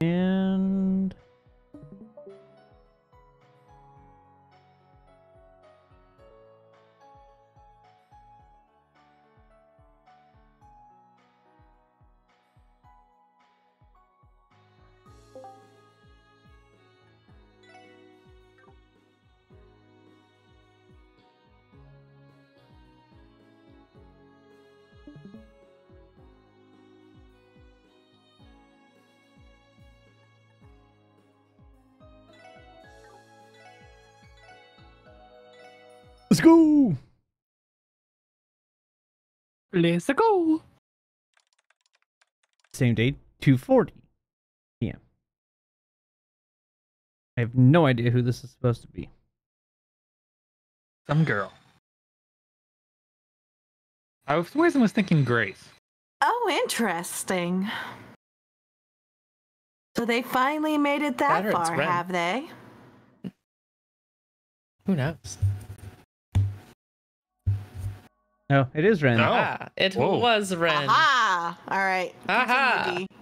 And let's go. Let's go. Same date, 2:40 p.m. I have no idea who this is supposed to be. Some girl. I was thinking Grace. Oh, interesting. So they finally made it that Better, it's far, Ren. have they? Who knows? No, it is Ren. No. Ah, it Whoa. was Ren. Aha! All right. Aha! Continue, D.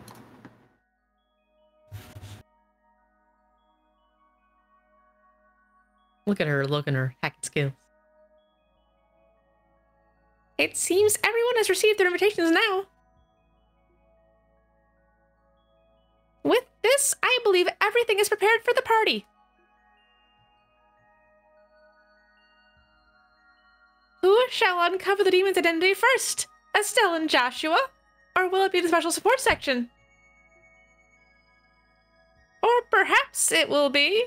Look at her hacking skills. It seems everyone has received their invitations now. With this, I believe everything is prepared for the party. Who shall uncover the demon's identity first? Estelle and Joshua? Or will it be the special support section? Or perhaps it will be...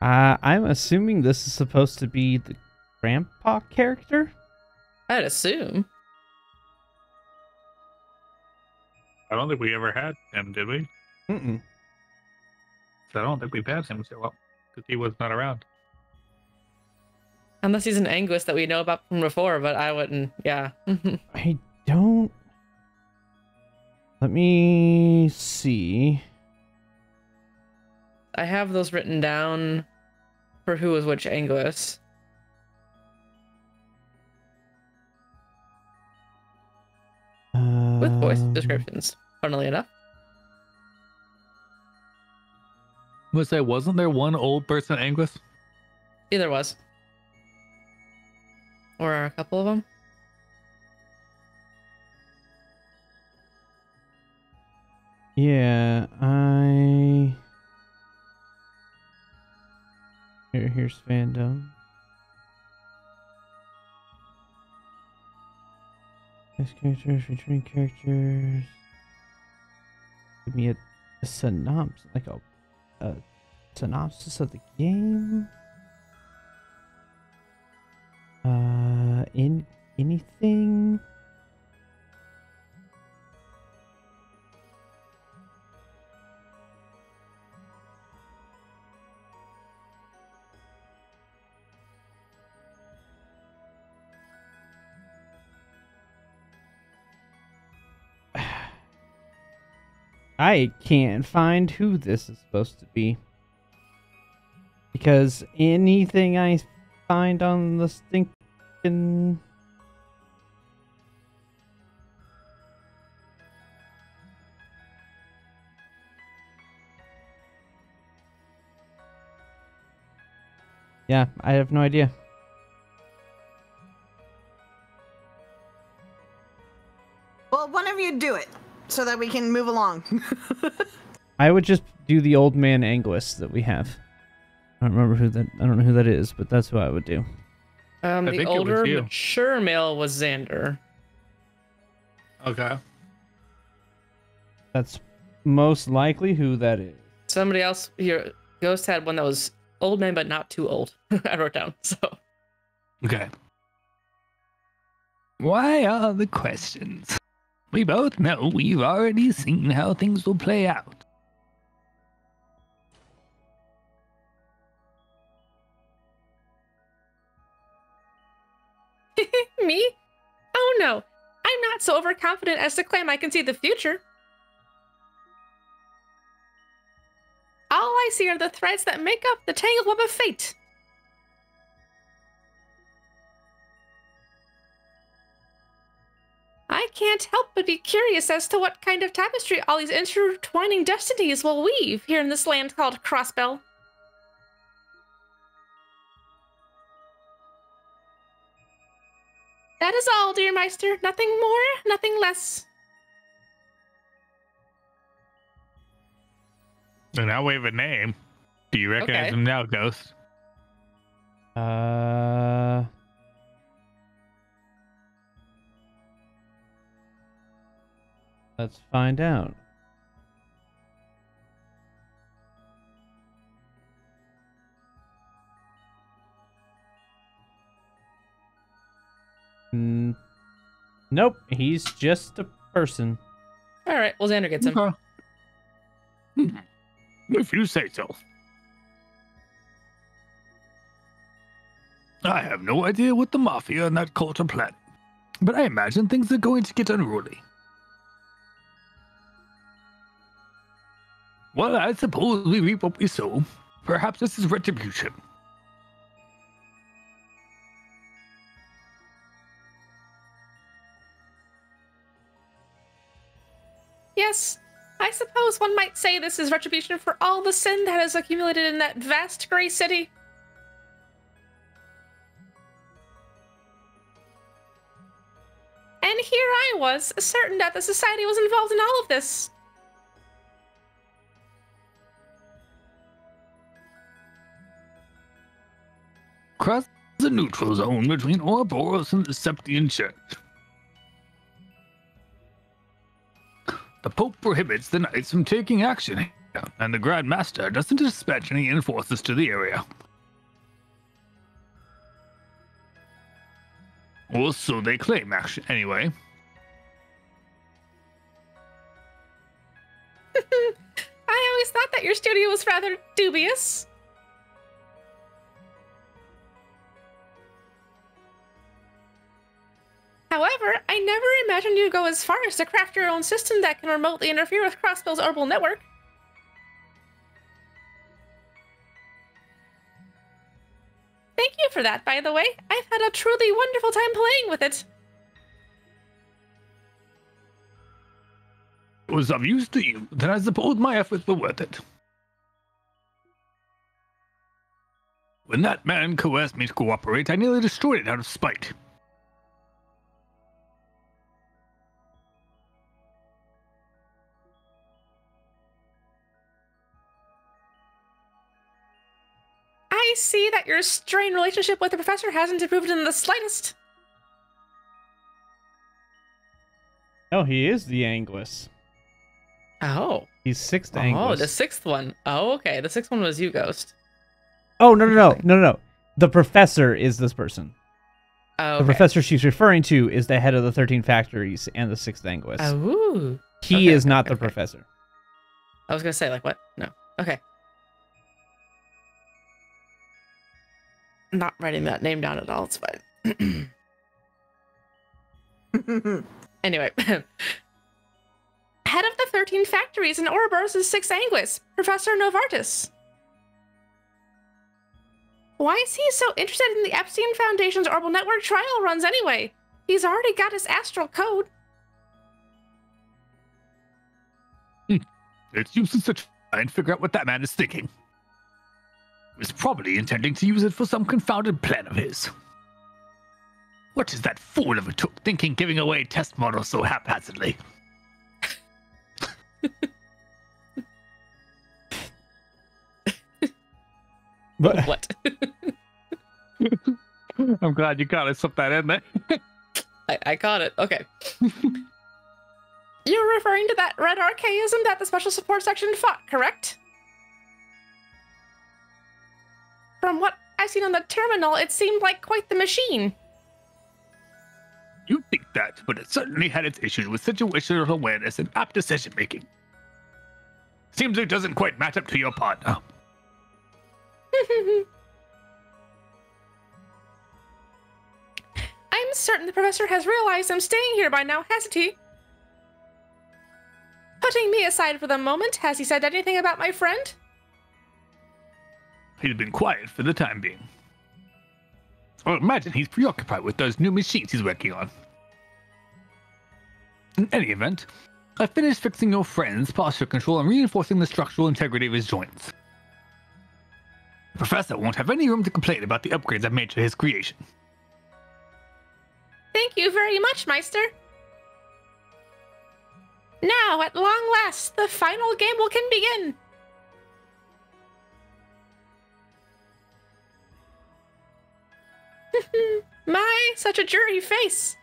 I'm assuming this is supposed to be the grandpa character. I'd assume. I don't think we ever had him, did we? Mm-mm. So I don't think we've had him show up because he was not around. Unless he's an Anguist that we know about from before, but I wouldn't, yeah. I don't... Let me see. I have those written down for who was which Anguist. With voice descriptions, funnily enough. Wasn't there one old person Anguist? Either was. Or a couple of them. Yeah, Here's fandom. Best characters, featuring characters. Give me a synopsis, like a synopsis of the game. In anything. I can't find who this is supposed to be. Because anything I find on the stinking... Yeah, I have no idea. Well, one of you do it so that we can move along. I would just do the old man Anguist that we have. I don't remember who that. I don't know who that is, but that's who I would do. The older, mature male was Xander. Okay. That's most likely who that is. Somebody else here, Ghost had one that was old man, but not too old. I wrote down, so. Okay. Why are the questions? We both know we've already seen how things will play out. Me? Oh no, I'm not so overconfident as to claim I can see the future. All I see are the threads that make up the tangled web of fate. I can't help but be curious as to what kind of tapestry all these intertwining destinies will weave here in this land called Crossbell. That is all, dear Meister. Nothing more, nothing less. So now we have a name. Do you recognize him now, Ghost? Let's find out. Nope, he's just a person. All right, well, Xander gets him. Okay. If you say so. I have no idea what the Mafia and that cult are planning, but I imagine things are going to get unruly. Well, I suppose we reap what we sow. Perhaps this is retribution. Yes, I suppose one might say this is retribution for all the sin that has accumulated in that vast gray city. And here I was, certain that the society was involved in all of this. Cross the neutral zone between Ouroboros and the Septian Church. The Pope prohibits the Knights from taking action here, and the Grand Master doesn't dispatch any enforcers to the area. Or so they claim, actually, anyway. I always thought that your studio was rather dubious. However, I never imagined you'd go as far as to craft your own system that can remotely interfere with Crossbell's orbital network. Thank you for that, by the way. I've had a truly wonderful time playing with it. It was of use to you, then I suppose my efforts were worth it. When that man coerced me to cooperate, I nearly destroyed it out of spite. I see that your strained relationship with the professor hasn't improved in the slightest. No, he is the Anguis. Oh. He's sixth Anguis. Oh, the sixth one. Oh, okay. The sixth one was you, Ghost. Oh, no. The professor is this person. Oh, okay. The professor she's referring to is the head of the 13 factories and the sixth Anguis. Oh. He is not the professor. I was going to say, like, what? No. Okay. Not writing that name down at all. It's fine. Anyway. Head of the 13 factories in Ouroboros is 6th Anguis, Professor Novartis. Why is he so interested in the Epstein Foundation's orbital network trial runs anyway? He's already got his astral code. It's useless to try and figure out what that man is thinking. He's probably intending to use it for some confounded plan of his. What is that fool of a took thinking giving away test models so haphazardly? What? I'm glad you got it. Slip that in there. I caught it. Okay. You're referring to that red archaism that the special support section fought, correct? From what I've seen on the terminal, it seemed like quite the machine. You think that, but it certainly had its issues with situational awareness and apt decision-making. Seems it doesn't quite match up to your partner. I'm certain the professor has realized I'm staying here by now, hasn't he? Putting me aside for the moment, has he said anything about my friend? He's been quiet for the time being. I imagine he's preoccupied with those new machines he's working on. In any event, I finished fixing your friend's posture control and reinforcing the structural integrity of his joints. The professor won't have any room to complain about the upgrades I've made to his creation. Thank you very much, Meister. Now, at long last, the final game can begin. My, such a dreary face.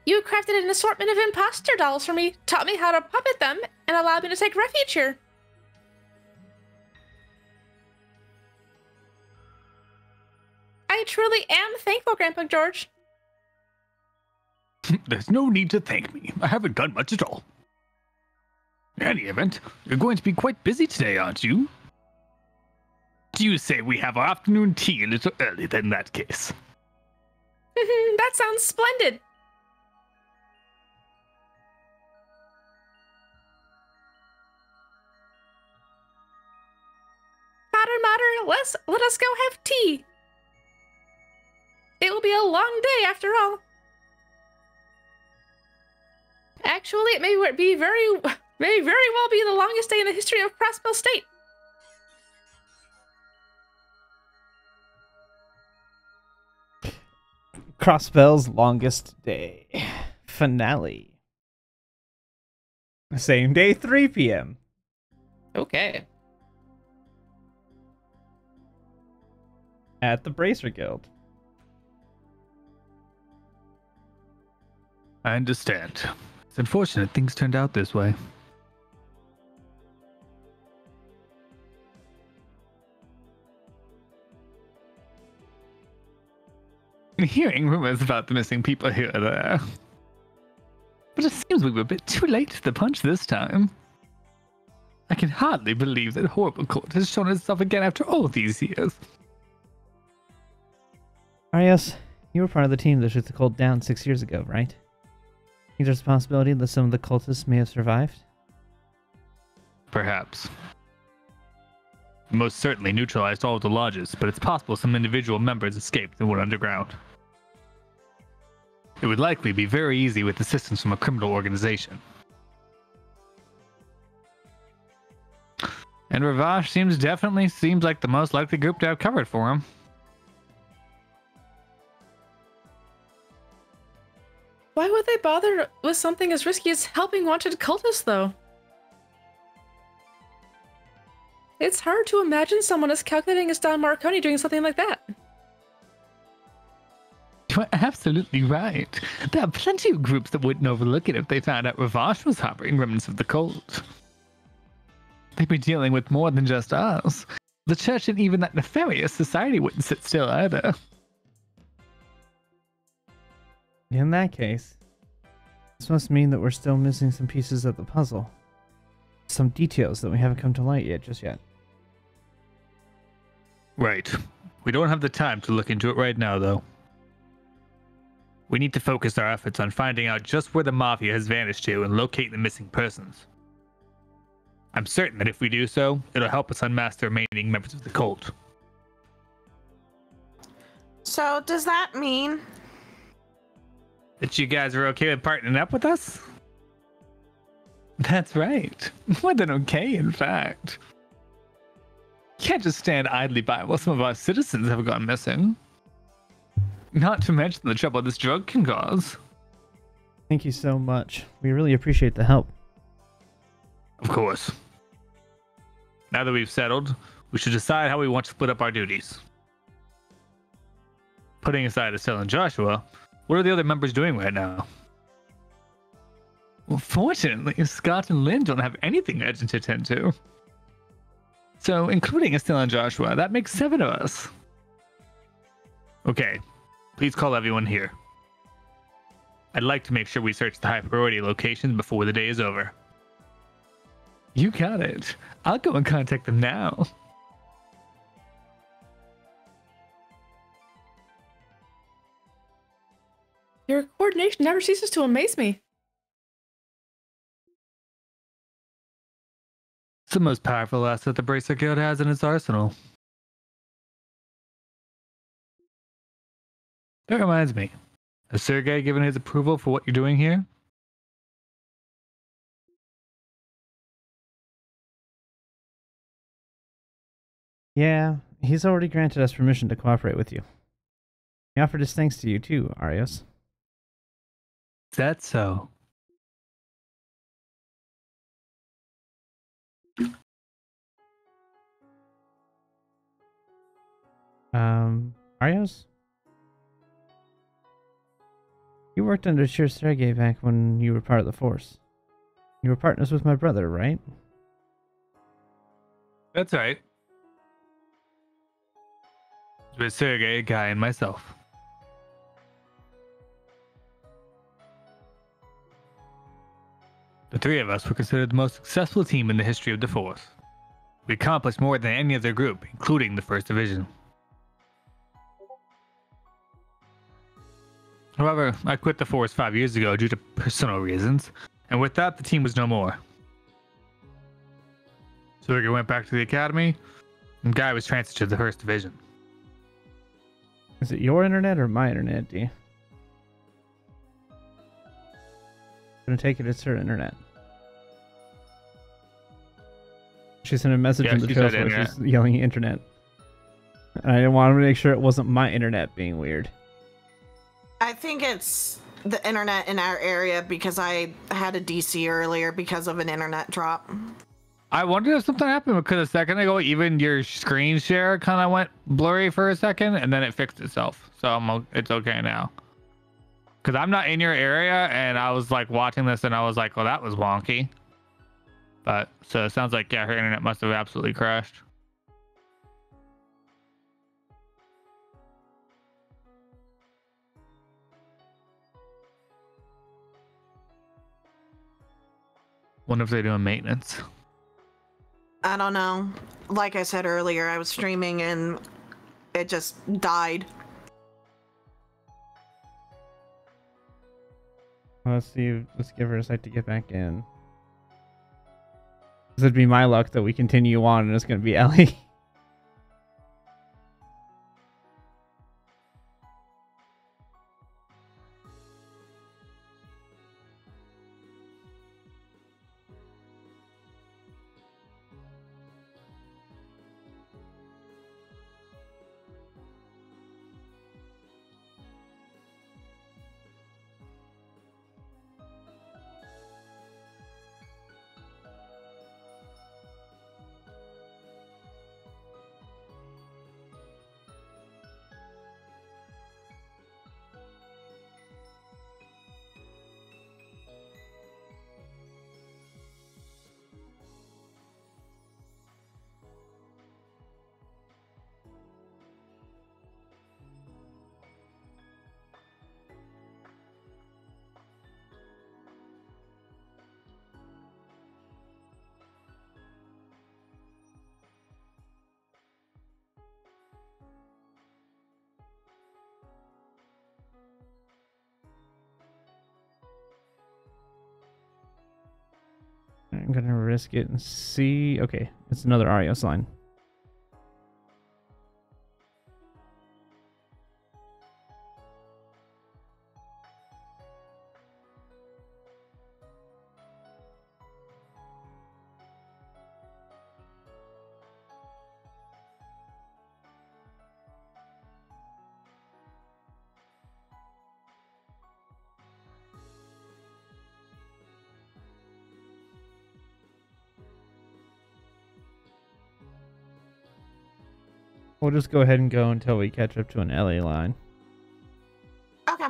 You crafted an assortment of imposter dolls for me, taught me how to puppet them, and allowed me to take refuge here. I truly am thankful, Grandpa George. There's no need to thank me. I haven't done much at all. In any event, you're going to be quite busy today, aren't you? Do you say we have our afternoon tea a little early then in that case? That sounds splendid. Mater, let us go have tea. It will be a long day after all. Actually, it may very well be the longest day in the history of Crossbell State. Crossbell's longest day. Finale. Same day, 3 p.m. Okay. At the Bracer Guild. I understand. It's unfortunate things turned out this way. Hearing rumors about the missing people here or there. But it seems we were a bit too late to the punch this time. I can hardly believe that horrible court has shown itself again after all these years. Arios, you were part of the team that took the cult down 6 years ago, right? Think there's a possibility that some of the cultists may have survived? Perhaps. Most certainly neutralized all of the lodges, but it's possible some individual members escaped and went underground. It would likely be very easy with assistance from a criminal organization. And Ravash definitely seems like the most likely group to have covered for him. Why would they bother with something as risky as helping wanted cultists, though? It's hard to imagine someone as calculating as Don Marconi doing something like that. You're absolutely right. There are plenty of groups that wouldn't overlook it if they found out Ravash was harboring remnants of the cult. They'd be dealing with more than just us. The church and even that nefarious society wouldn't sit still either. In that case, this must mean that we're still missing some pieces of the puzzle. Some details that we haven't come to light just yet. Right. We don't have the time to look into it right now, though. We need to focus our efforts on finding out just where the Mafia has vanished to and locate the missing persons. I'm certain that if we do so, it'll help us unmask the remaining members of the cult. So, does that mean that you guys are okay with partnering up with us? That's right. More than okay, in fact. Can't just stand idly by while some of our citizens have gone missing. Not to mention the trouble this drug can cause. Thank you so much. We really appreciate the help. Of course. Now that we've settled, we should decide how we want to split up our duties. Putting aside Estelle and Joshua, what are the other members doing right now? Well, fortunately, Scott and Lynn don't have anything urgent to attend to. So, including Estelle and Joshua, that makes 7 of us. Okay, please call everyone here. I'd like to make sure we search the high priority locations before the day is over. You got it. I'll go and contact them now. Your coordination never ceases to amaze me. It's the most powerful asset the Bracer Guild has in its arsenal. That reminds me. Has Sergei given his approval for what you're doing here? Yeah, he's already granted us permission to cooperate with you. He offered his thanks to you too, Arios. Is that so? Arios? You worked under Shir Sergei back when you were part of the Force. You were partners with my brother, right? That's right. With Sergei, Guy, and myself. The three of us were considered the most successful team in the history of the Force. We accomplished more than any other group, including the First Division. However, I quit the Force 5 years ago due to personal reasons, and with that, the team was no more. Sergei went back to the Academy, and Guy was transferred to the First Division. Is it your internet or my internet, D? I'm gonna take it it's her internet. She sent a message in the trail where she's yelling internet. And I didn't want to make sure it wasn't my internet being weird. I think it's the internet in our area because I had a DC earlier because of an internet drop. I wonder if something happened because a second ago, even your screen share kind of went blurry for a second, and then it fixed itself. So it's okay now. Because I'm not in your area, and I was like watching this, and I was like, well, that was wonky. But so it sounds like, yeah, her internet must have absolutely crashed. Wonder if they're doing maintenance. I don't know. Like I said earlier, I was streaming and it just died. Let's see. Let's give her a sec to get back in. This would be my luck that we continue on and it's going to be Ellie. I'm gonna risk it and see. Okay, it's another Arios line. We'll just go ahead and go until we catch up to an LA line. Okay.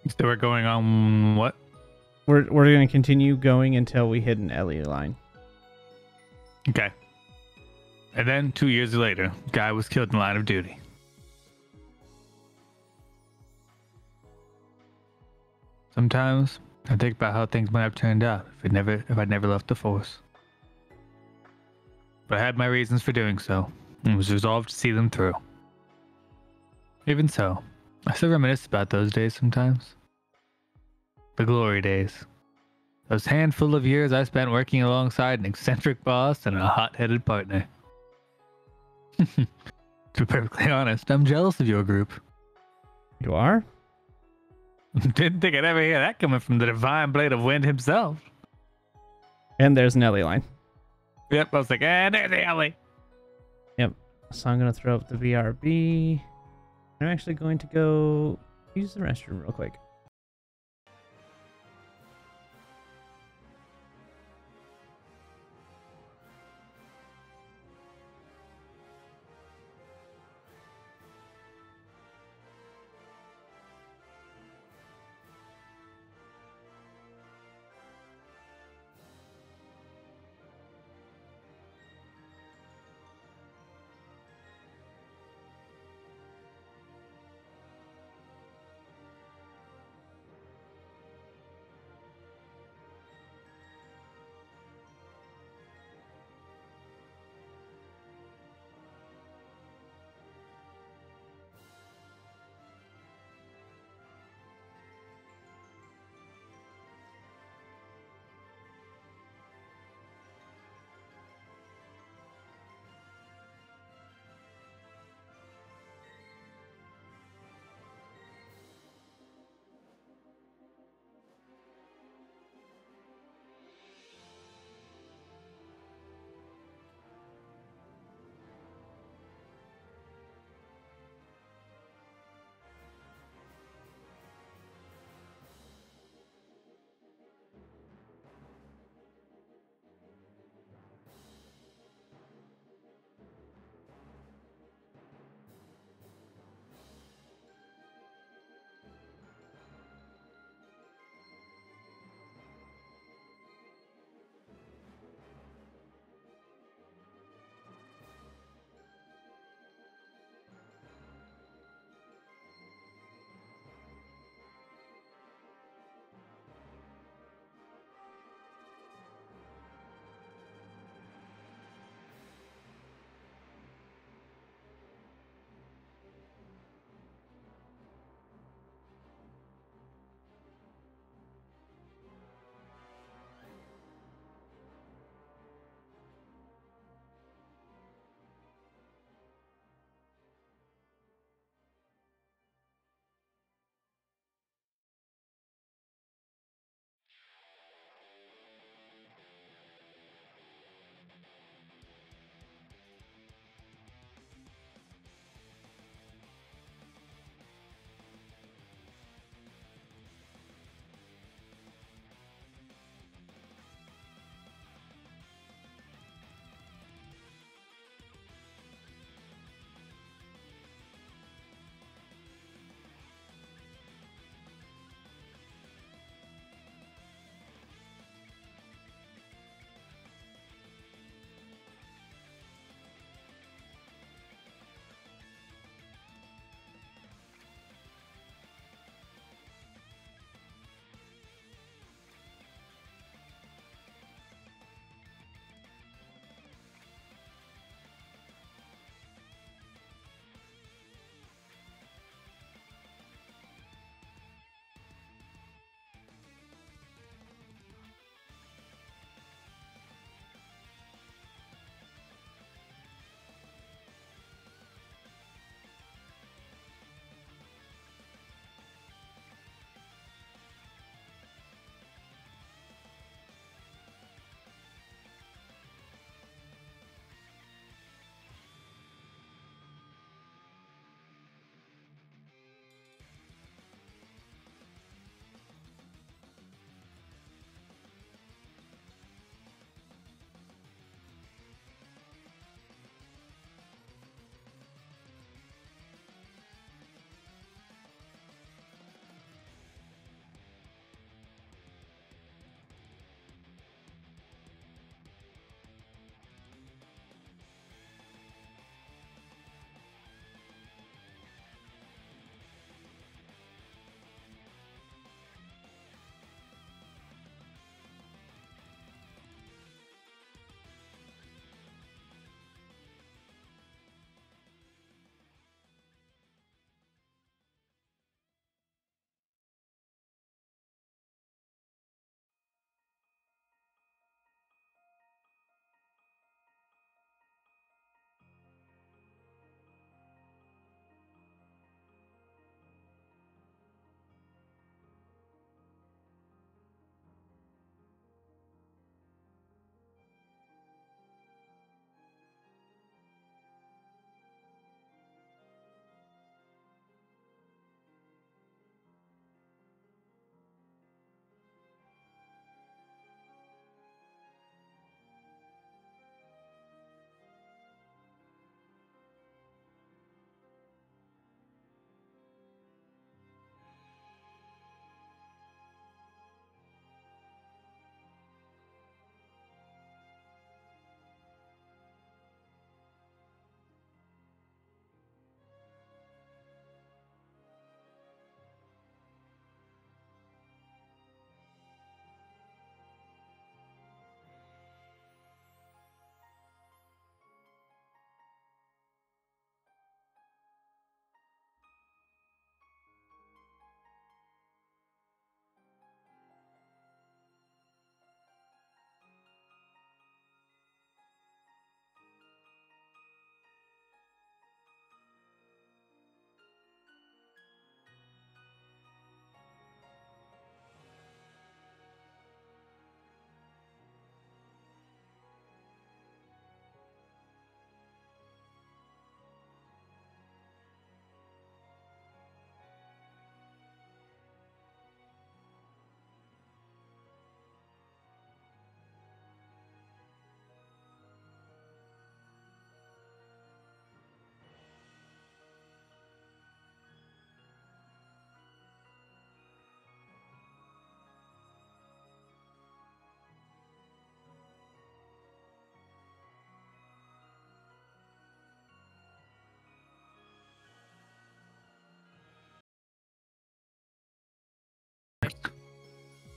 So we're going on what? We're going to continue going until we hit an LA line. Okay. And then 2 years later, Guy was killed in the line of duty. Sometimes I think about how things might have turned out if I'd never left the Force. But I had my reasons for doing so, and was resolved to see them through. Even so, I still reminisce about those days sometimes. The glory days. Those handful of years I spent working alongside an eccentric boss and a hot-headed partner. To be perfectly honest, I'm jealous of your group. You are? Didn't think I'd ever hear that coming from the divine blade of wind himself. And there's an Ellie line. Yep, I was like, there's the alley. Yep. So I'm going to throw up the BRB. I'm actually going to go use the restroom real quick.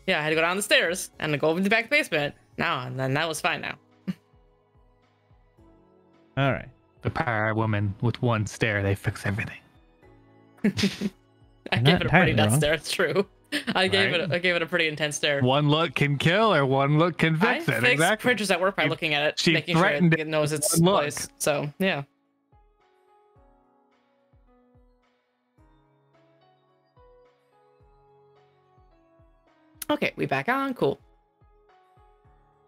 Yeah, I had to go down the stairs and go over the back basement. Now, and then that was fine now. All right. The power woman with one stare, they fix everything. I You're gave not it a pretty entirely nuts wrong. stare. It's true. I gave Right? it a pretty intense stare. One look can kill, or one look can I fix it. fix Exactly. printers at work by She- looking at it, she making sure threatened it knows its one look. place. So yeah. Okay, we back on. Cool.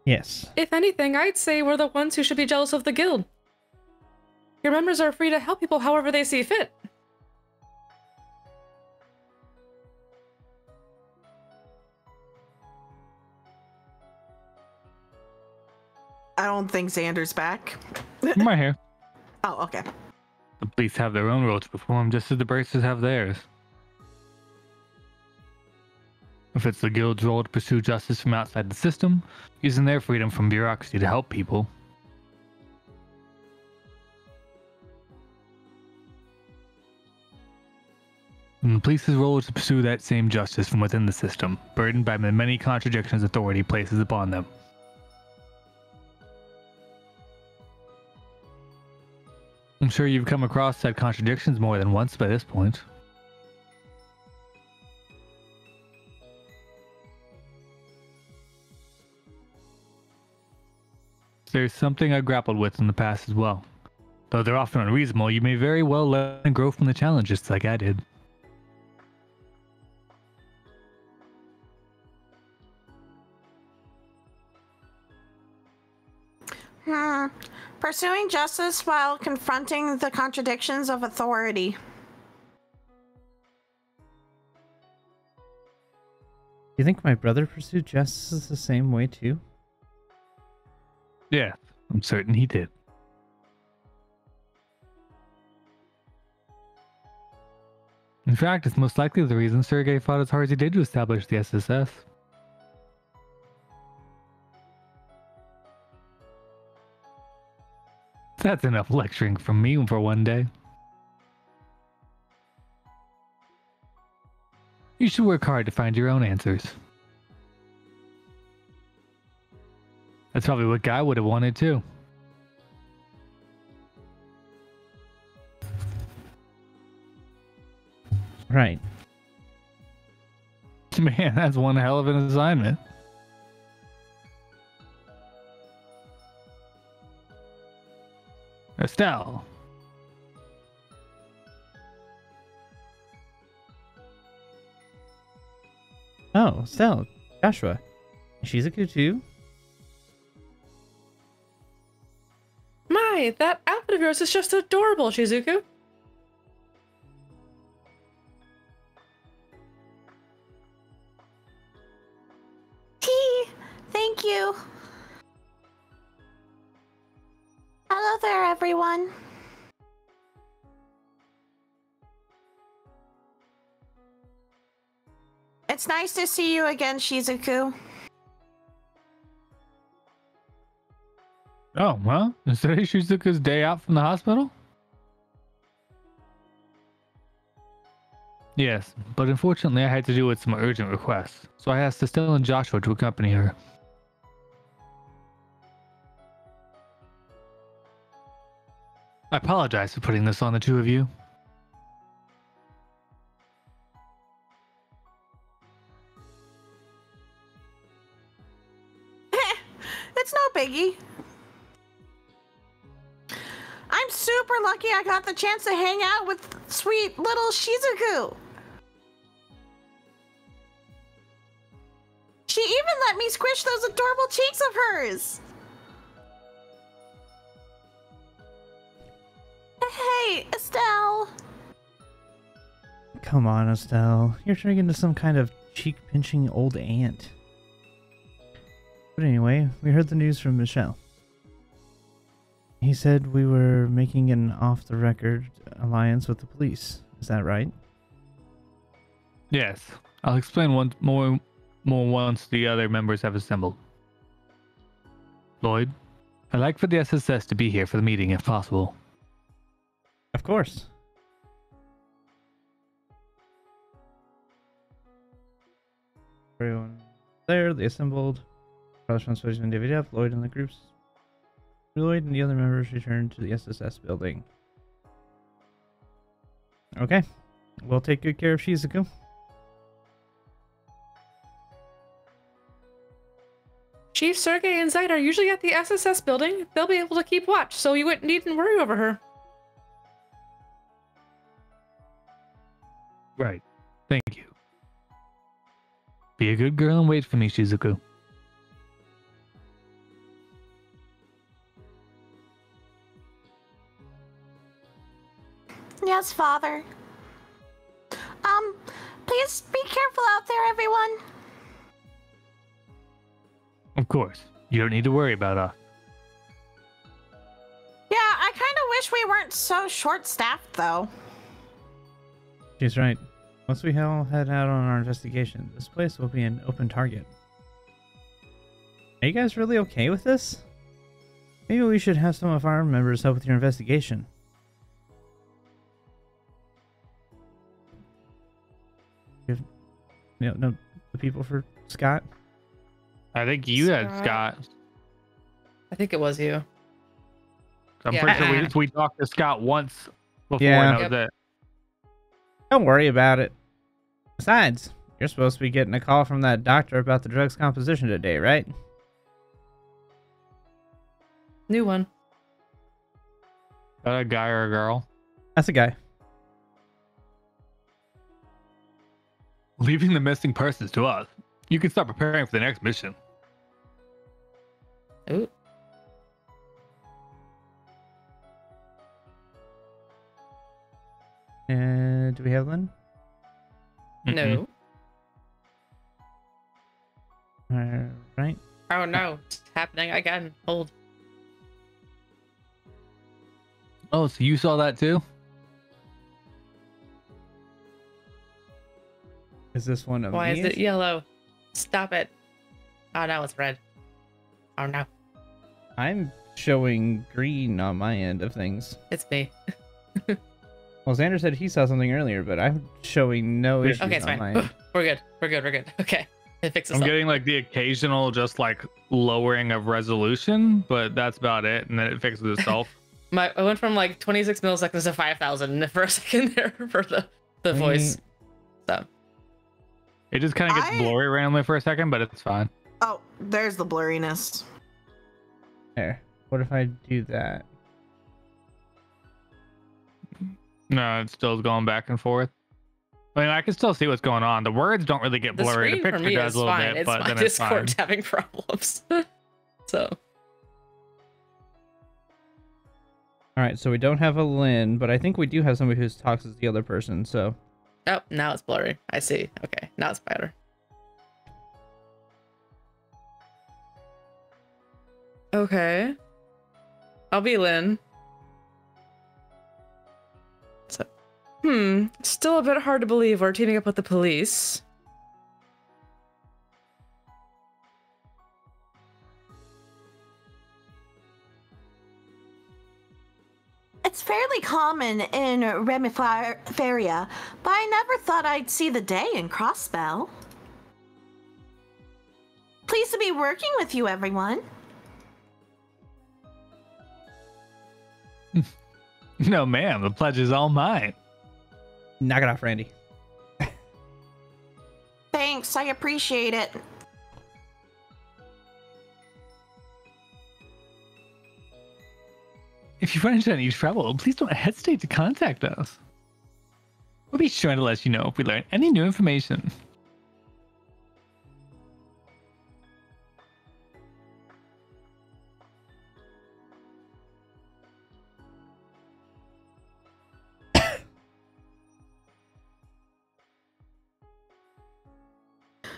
Yes. If anything, I'd say we're the ones who should be jealous of the guild. Your members are free to help people however they see fit. I don't think Xander's back. I'm right here. Oh, okay. The police have their own roles to perform, just as the bracers have theirs. If it's the guild's role to pursue justice from outside the system, using their freedom from bureaucracy to help people. And the police's role is to pursue that same justice from within the system, burdened by the many contradictions authority places upon them. I'm sure you've come across said contradictions more than once by this point. There's something I've grappled with in the past as well. Though they're often unreasonable, you may very well learn and grow from the challenges like I did. Pursuing justice while confronting the contradictions of authority. You think my brother pursued justice the same way too? Yeah, I'm certain he did. In fact, it's most likely the reason Sergei fought as hard as he did to establish the SSS. That's enough lecturing from me for one day. You should work hard to find your own answers. That's probably what Guy would have wanted too. Right. Man, that's one hell of an assignment. Estelle. Oh, Stella. Joshua. Shizuku too? My, that outfit of yours is just adorable, Shizuku. Thank you. Hello there, everyone. It's nice to see you again, Shizuku. Oh, well, is today Shizuku's day out from the hospital? Yes, but unfortunately I had to deal with some urgent requests, so I asked Estelle and Joshua to accompany her. I apologize for putting this on the two of you. It's no biggie. I'm super lucky I got the chance to hang out with sweet little Shizuku. She even let me squish those adorable cheeks of hers. Hey, Estelle. Come on, Estelle. You're turning into some kind of cheek-pinching old aunt. But anyway, we heard the news from Michelle. He said we were making an off-the-record alliance with the police. Is that right? Yes, I'll explain more once the other members have assembled. Lloyd, I'd like for the SSS to be here for the meeting if possible. Of course. Everyone there. They assembled. Carlos transferred and divvied up. Lloyd and the other members returned to the SSS building. Okay. We'll take good care of Shizuku. Chief Sergey and Zaid are usually at the SSS building. They'll be able to keep watch, so you wouldn't need to worry over her. Right. Thank you. Be a good girl and wait for me, Shizuku. Yes, Father. Please be careful out there, everyone. Of course. You don't need to worry about us. Yeah, I kind of wish we weren't so short-staffed, though. She's right. Once we all head out on our investigation, this place will be an open target. Are you guys really okay with this? Maybe we should have some of our members help with your investigation. No, the people for Scott? I think you had Scott. I think it was you. I'm Yeah. pretty sure we talked to Scott once before, Yeah. and that was it. Don't worry about it. Besides, you're supposed to be getting a call from that doctor about the drug's composition today, right? New one. A guy or a girl? That's a guy. Leaving the missing persons to us. You can start preparing for the next mission. Ooh. Do we have Lynn? No. Alright. Oh no, it's happening again. Hold. Oh, so you saw that too? Is this one of Why is these? it yellow? Stop it. Oh, now it's red. Oh no, I'm showing green on my end of things. it's me. Well, Xander said he saw something earlier, but I'm showing no issues Okay, it's on fine. my end. We're good. We're good. We're good. Okay. It fixes I'm up. getting like the occasional just like lowering of resolution, but that's about it. And then it fixes itself. I went from like 26 milliseconds to 5,000 for a second there for the voice. So It just kind of gets blurry randomly for a second, but it's fine. Oh, there's the blurriness. There. What if I do that? No, it still is going back and forth. I mean, I can still see what's going on. The words don't really get the blurry. screen The for picture me does is a little fine. bit, It's but my then it's fine. Discord's having problems. So Alright, so we don't have a Lynn, but I think we do have somebody who talks as the other person, so... oh, now it's blurry. I see. Okay, now it's better. Okay. I'll be Lynn. So, still a bit hard to believe we're teaming up with the police. It's fairly common in Remifaria, but I never thought I'd see the day in Crossbell. Pleased to be working with you, everyone. No, ma'am. The pledge is all mine. Knock it off, Randy. Thanks, I appreciate it. If you run into any trouble, please don't hesitate to contact us. We'll be sure to let you know if we learn any new information.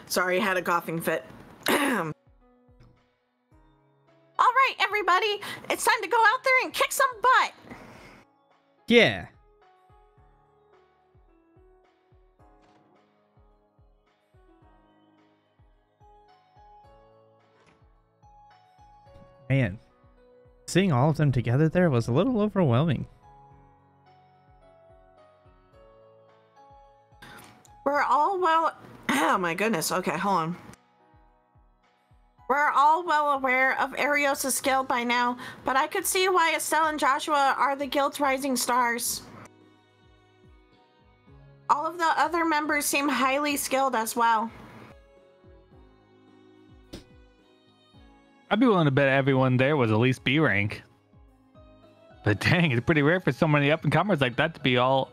Sorry, I had a coughing fit. All right, everybody, it's time to go out there and kick some butt. Yeah. Man, seeing all of them together there was a little overwhelming. We're all well. Oh my goodness. Okay, hold on. We're all well aware of Arios' skill by now, but I could see why Estelle and Joshua are the guild's rising stars. All of the other members seem highly skilled as well. I'd be willing to bet everyone there was at least B rank. But dang, it's pretty rare for so many up and comers like that to be all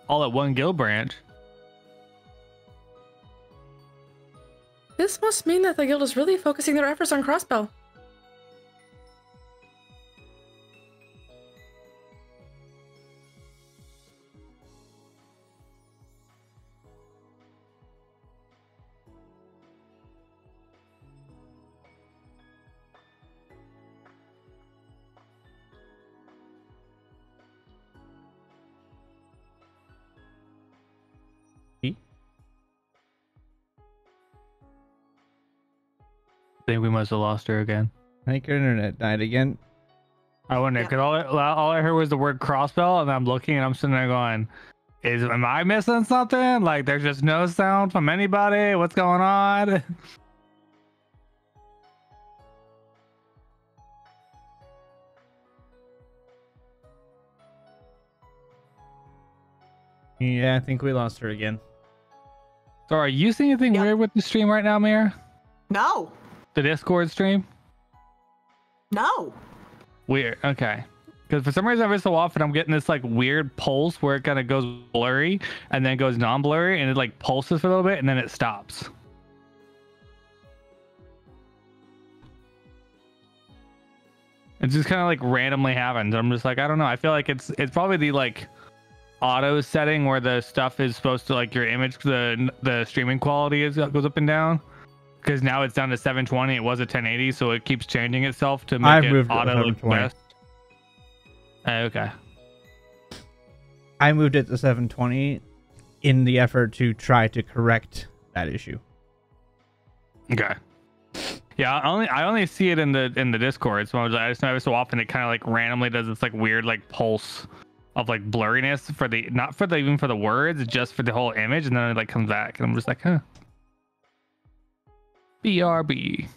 at one guild branch. This must mean that the guild is really focusing their efforts on Crossbow. I think we must have lost her again. I think your internet died again. I wonder, because all I heard was the word crossbow, and I'm looking and I'm sitting there going, am I missing something? Like, there's just no sound from anybody? What's going on? Yeah, I think we lost her again. So are you seeing anything weird with the stream right now, Mir? No. The Discord stream? No. Weird. Okay. Because for some reason, every so often, I'm getting this like weird pulse where it kind of goes blurry and then goes non-blurry, and it like pulses for a little bit and then it stops. It just kind of like randomly happens. I'm just like, I don't know. I feel like it's probably the like auto setting where the stuff is supposed to like your image, the streaming quality goes up and down. Because now it's down to 720. It was a 1080, so it keeps changing itself to make it auto look best. Okay. I moved it to 720 in the effort to try to correct that issue. Okay. Yeah, I only see it in the Discord, so I just know every so often it kind of like randomly does this like weird like pulse of like blurriness for the even for the words, just for the whole image, and then it like comes back, and I'm just like, huh. BRB.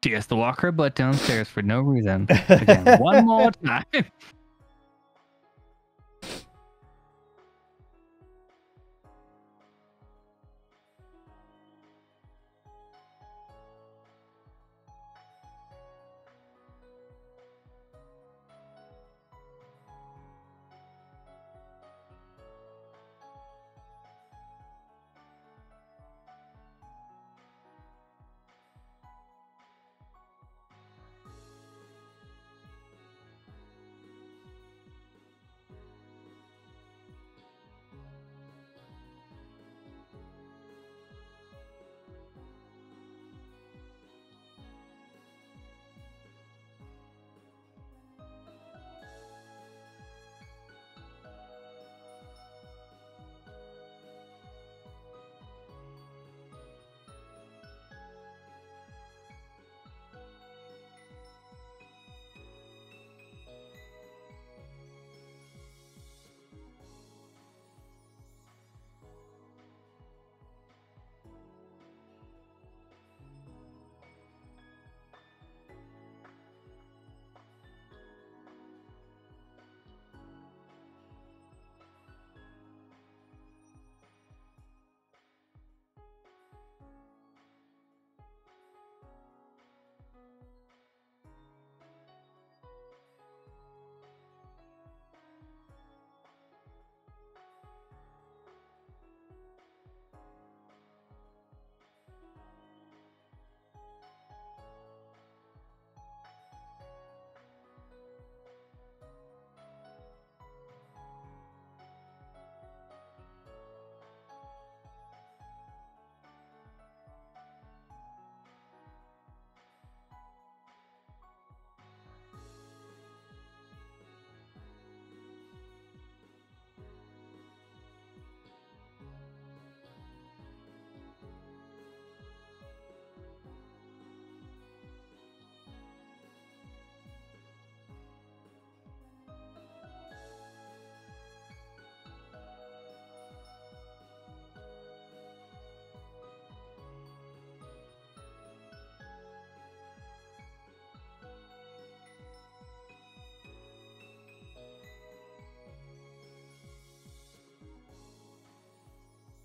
She has to walk her butt downstairs for no reason. Again, one more time.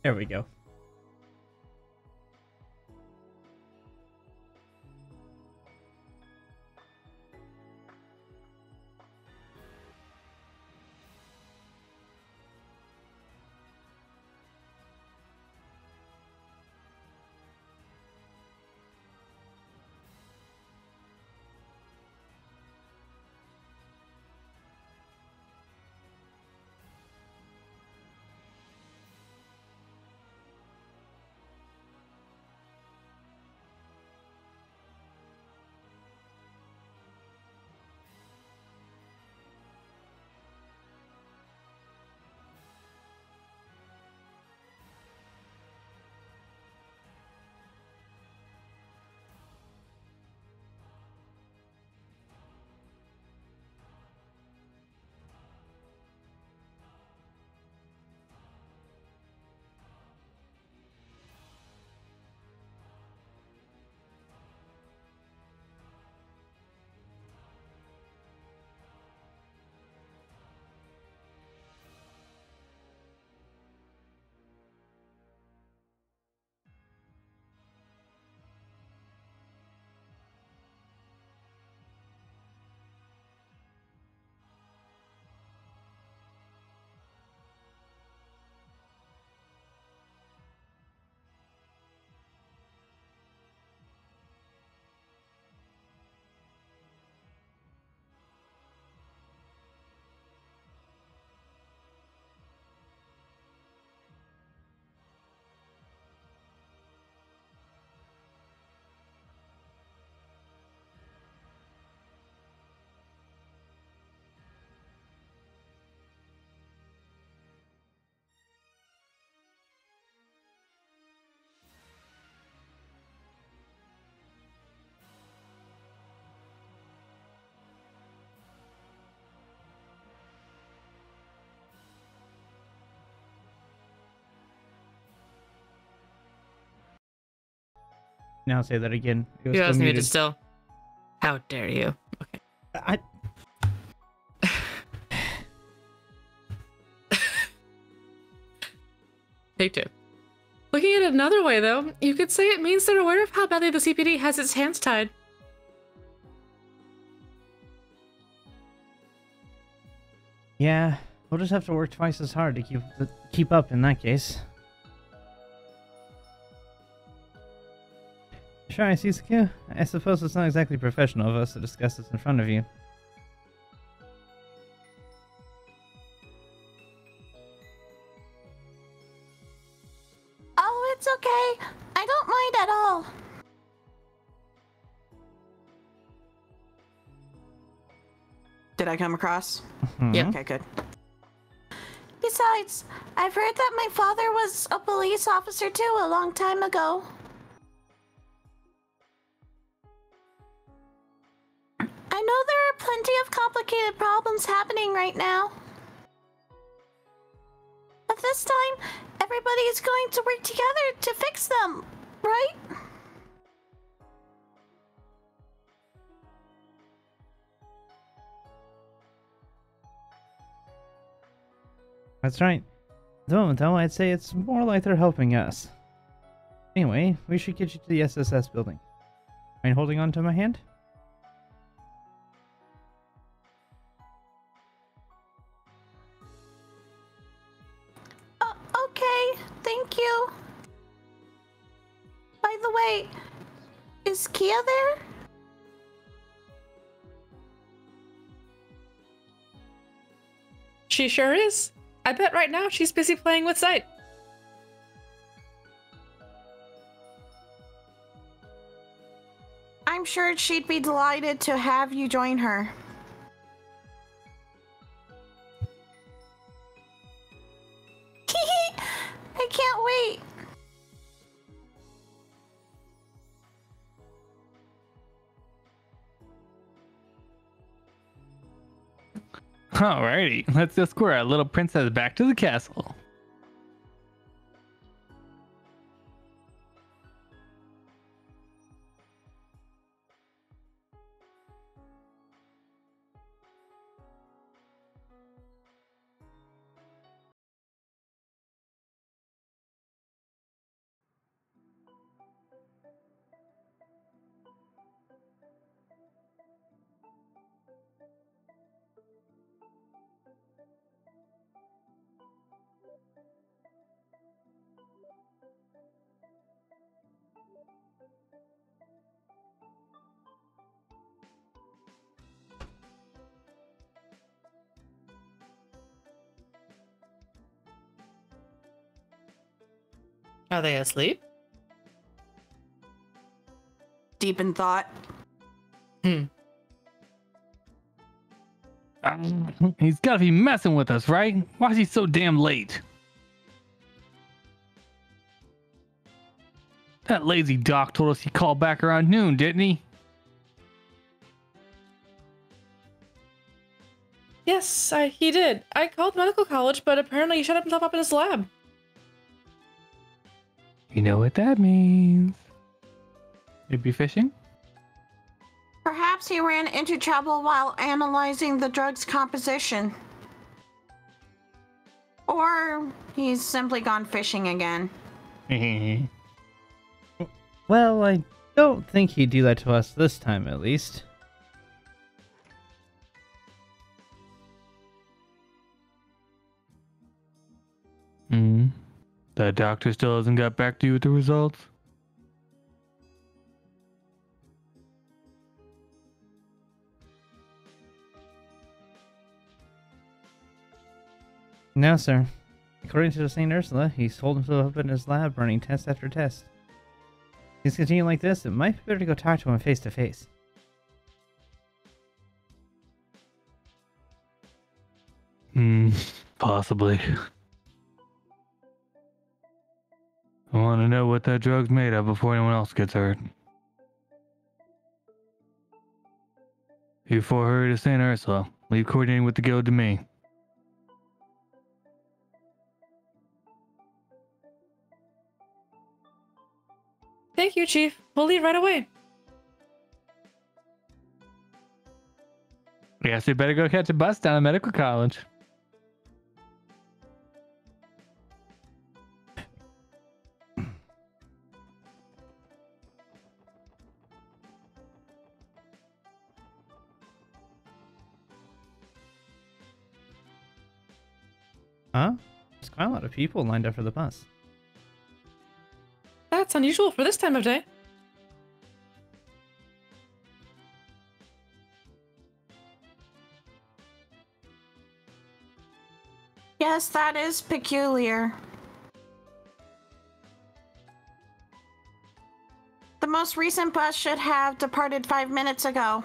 There we go. Now say that again. It was You still was muted muted. still. How dare you? Okay. I Take two. Looking at it another way, though, you could say it means they're aware of how badly the CPD has its hands tied. Yeah, we'll just have to work twice as hard to keep up in that case. Sure, Sisuke. I suppose it's not exactly professional of us to discuss this in front of you. Oh, it's okay. I don't mind at all. Did I come across? Yep. Okay, good. Besides, I've heard that my father was a police officer too a long time ago. I know there are plenty of complicated problems happening right now. But this time, everybody is going to work together to fix them, right? That's right. At the moment, though, I'd say it's more like they're helping us. Anyway, we should get you to the SSS building. Mind holding on to my hand? Okay, thank you. By the way, is Kia there? She sure is. I bet right now she's busy playing with Sight. I'm sure she'd be delighted to have you join her. I can't wait. Alrighty, let's escort our little princess back to the castle. Are they asleep? Deep in thought. He's gotta be messing with us, right? Why is he so damn late? That lazy doc told us he called back around noon, didn't he? Yes, he did. I called medical college, but apparently he shut himself up in his lab. You know what that means. You'd be fishing? Perhaps he ran into trouble while analyzing the drug's composition. Or he's simply gone fishing again. Well, I don't think he'd do that to us this time, at least. The doctor still hasn't got back to you with the results? No, sir. According to the St. Ursula, he's holed himself up in his lab running test after test. If he's continuing like this, it might be better to go talk to him face to face. Possibly. I want to know what that drug's made of before anyone else gets hurt. Before hurry to St. Ursula, leave coordinating with the guild to me. Thank you, Chief. We'll leave right away. Guess we better go catch a bus down to medical college. Huh? There's quite a lot of people lined up for the bus. That's unusual for this time of day. Yes, that is peculiar. The most recent bus should have departed 5 minutes ago.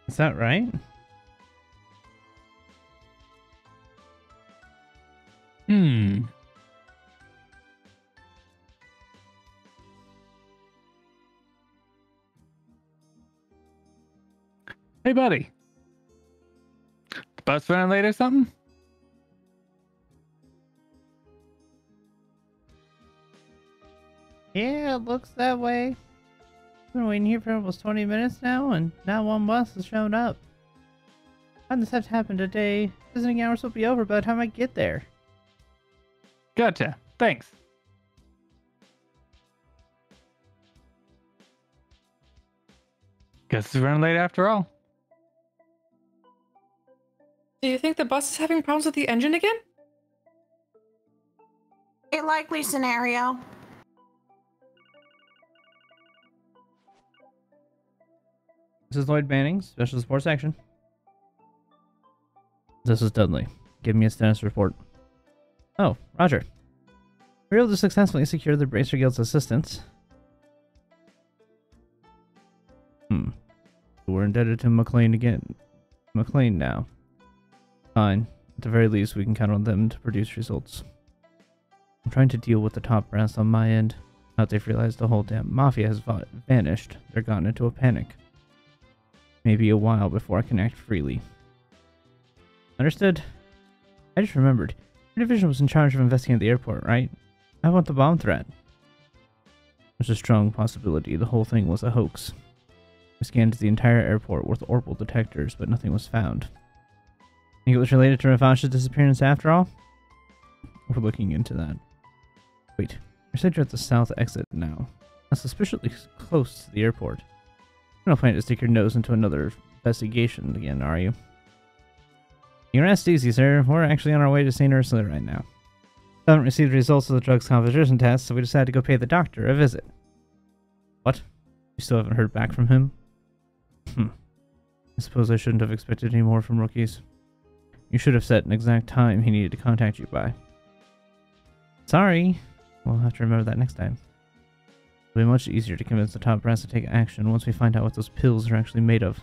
Is that right? Hey, buddy. The bus running late or something? Yeah, it looks that way. I've been waiting here for almost 20 minutes now, and not one bus has shown up. How did this have to happen today? Visiting hours will be over by the time I get there. Gotcha. Thanks. Guess it's running late after all. Do you think the bus is having problems with the engine again? A likely scenario. This is Lloyd Manning, Special Support Section. This is Dudley. Give me a status report. Oh, Roger. We were able to successfully secure the Bracer Guild's assistance. We're indebted to McLean again. McLean now. Fine. At the very least, we can count on them to produce results. I'm trying to deal with the top brass on my end. Now that they've realized the whole damn mafia has vanished, they're gone into a panic. Maybe a while before I can act freely. Understood? I just remembered. Your division was in charge of investigating the airport, right? How about the bomb threat? There's a strong possibility the whole thing was a hoax. We scanned the entire airport with orbital detectors, but nothing was found. Think it was related to Ravash's disappearance after all? We're looking into that. Wait, you said you're at the south exit now. That's suspiciously close to the airport. You're not planning to stick your nose into another investigation again, are you? You rest easy, sir. We're actually on our way to St. Ursula right now. We haven't received the results of the drug's composition test, so we decided to go pay the doctor a visit. What? You still haven't heard back from him? I suppose I shouldn't have expected any more from rookies. You should have set an exact time he needed to contact you by. Sorry. We'll have to remember that next time. It'll be much easier to convince the top brass to take action once we find out what those pills are actually made of.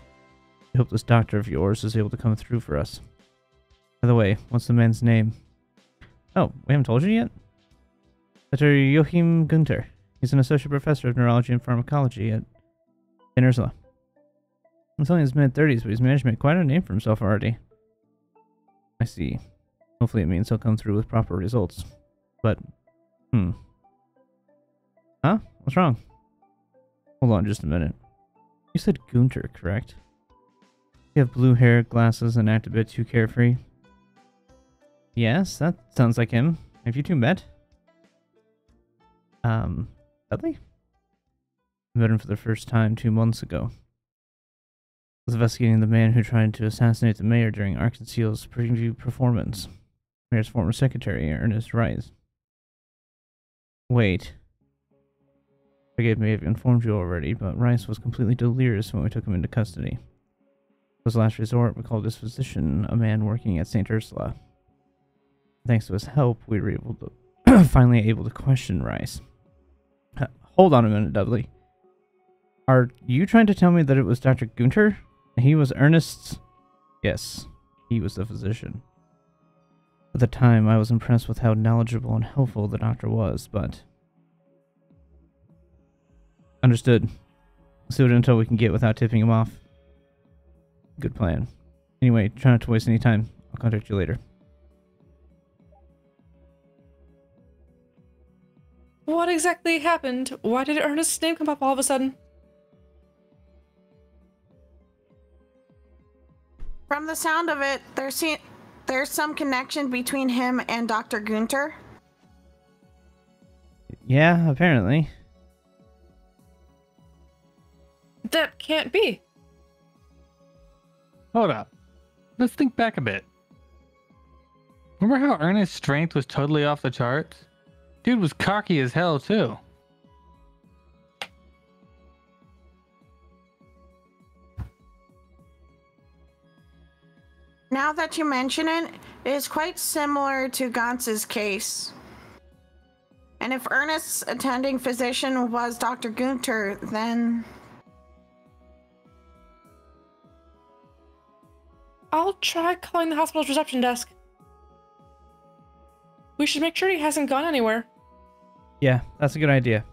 I hope this doctor of yours is able to come through for us. By the way, what's the man's name? Oh, we haven't told you yet? Dr. Joachim Günther. He's an associate professor of neurology and pharmacology at Ursula. He's only in his mid-30s, but he's managed to make quite a name for himself already. I see. Hopefully it means he'll come through with proper results. But, Huh? What's wrong? Hold on just a minute. You said Günther, correct? You have blue hair, glasses, and act a bit too carefree. Yes, that sounds like him. Have you two met? Dudley? I met him for the first time 2 months ago. I was investigating the man who tried to assassinate the mayor during Arkanseal's preview performance. Mayor's former secretary, Ernest Rice. Wait. Forgive me if I informed you already, but Rice was completely delirious when we took him into custody. As last resort, we called his physician a man working at St. Ursula. Thanks to his help, we were able to finally able to question Rice. Hold on a minute, Dudley. Are you trying to tell me that it was Dr. Günther? He was Ernest's... Yes, he was the physician. At the time, I was impressed with how knowledgeable and helpful the doctor was, but... Understood. Let's do it until we can get without tipping him off. Good plan. Anyway, try not to waste any time. I'll contact you later. What exactly happened? Why did Ernest's name come up all of a sudden? From the sound of it, there's some connection between him and Dr. Günther. Yeah, apparently. That can't be. Hold up. Let's think back a bit. Remember how Ernest's strength was totally off the charts? Dude was cocky as hell, too. Now that you mention it, it is quite similar to Gantz's case. And if Ernest's attending physician was Dr. Günther, then... I'll try calling the hospital's reception desk. We should make sure he hasn't gone anywhere. Yeah, that's a good idea.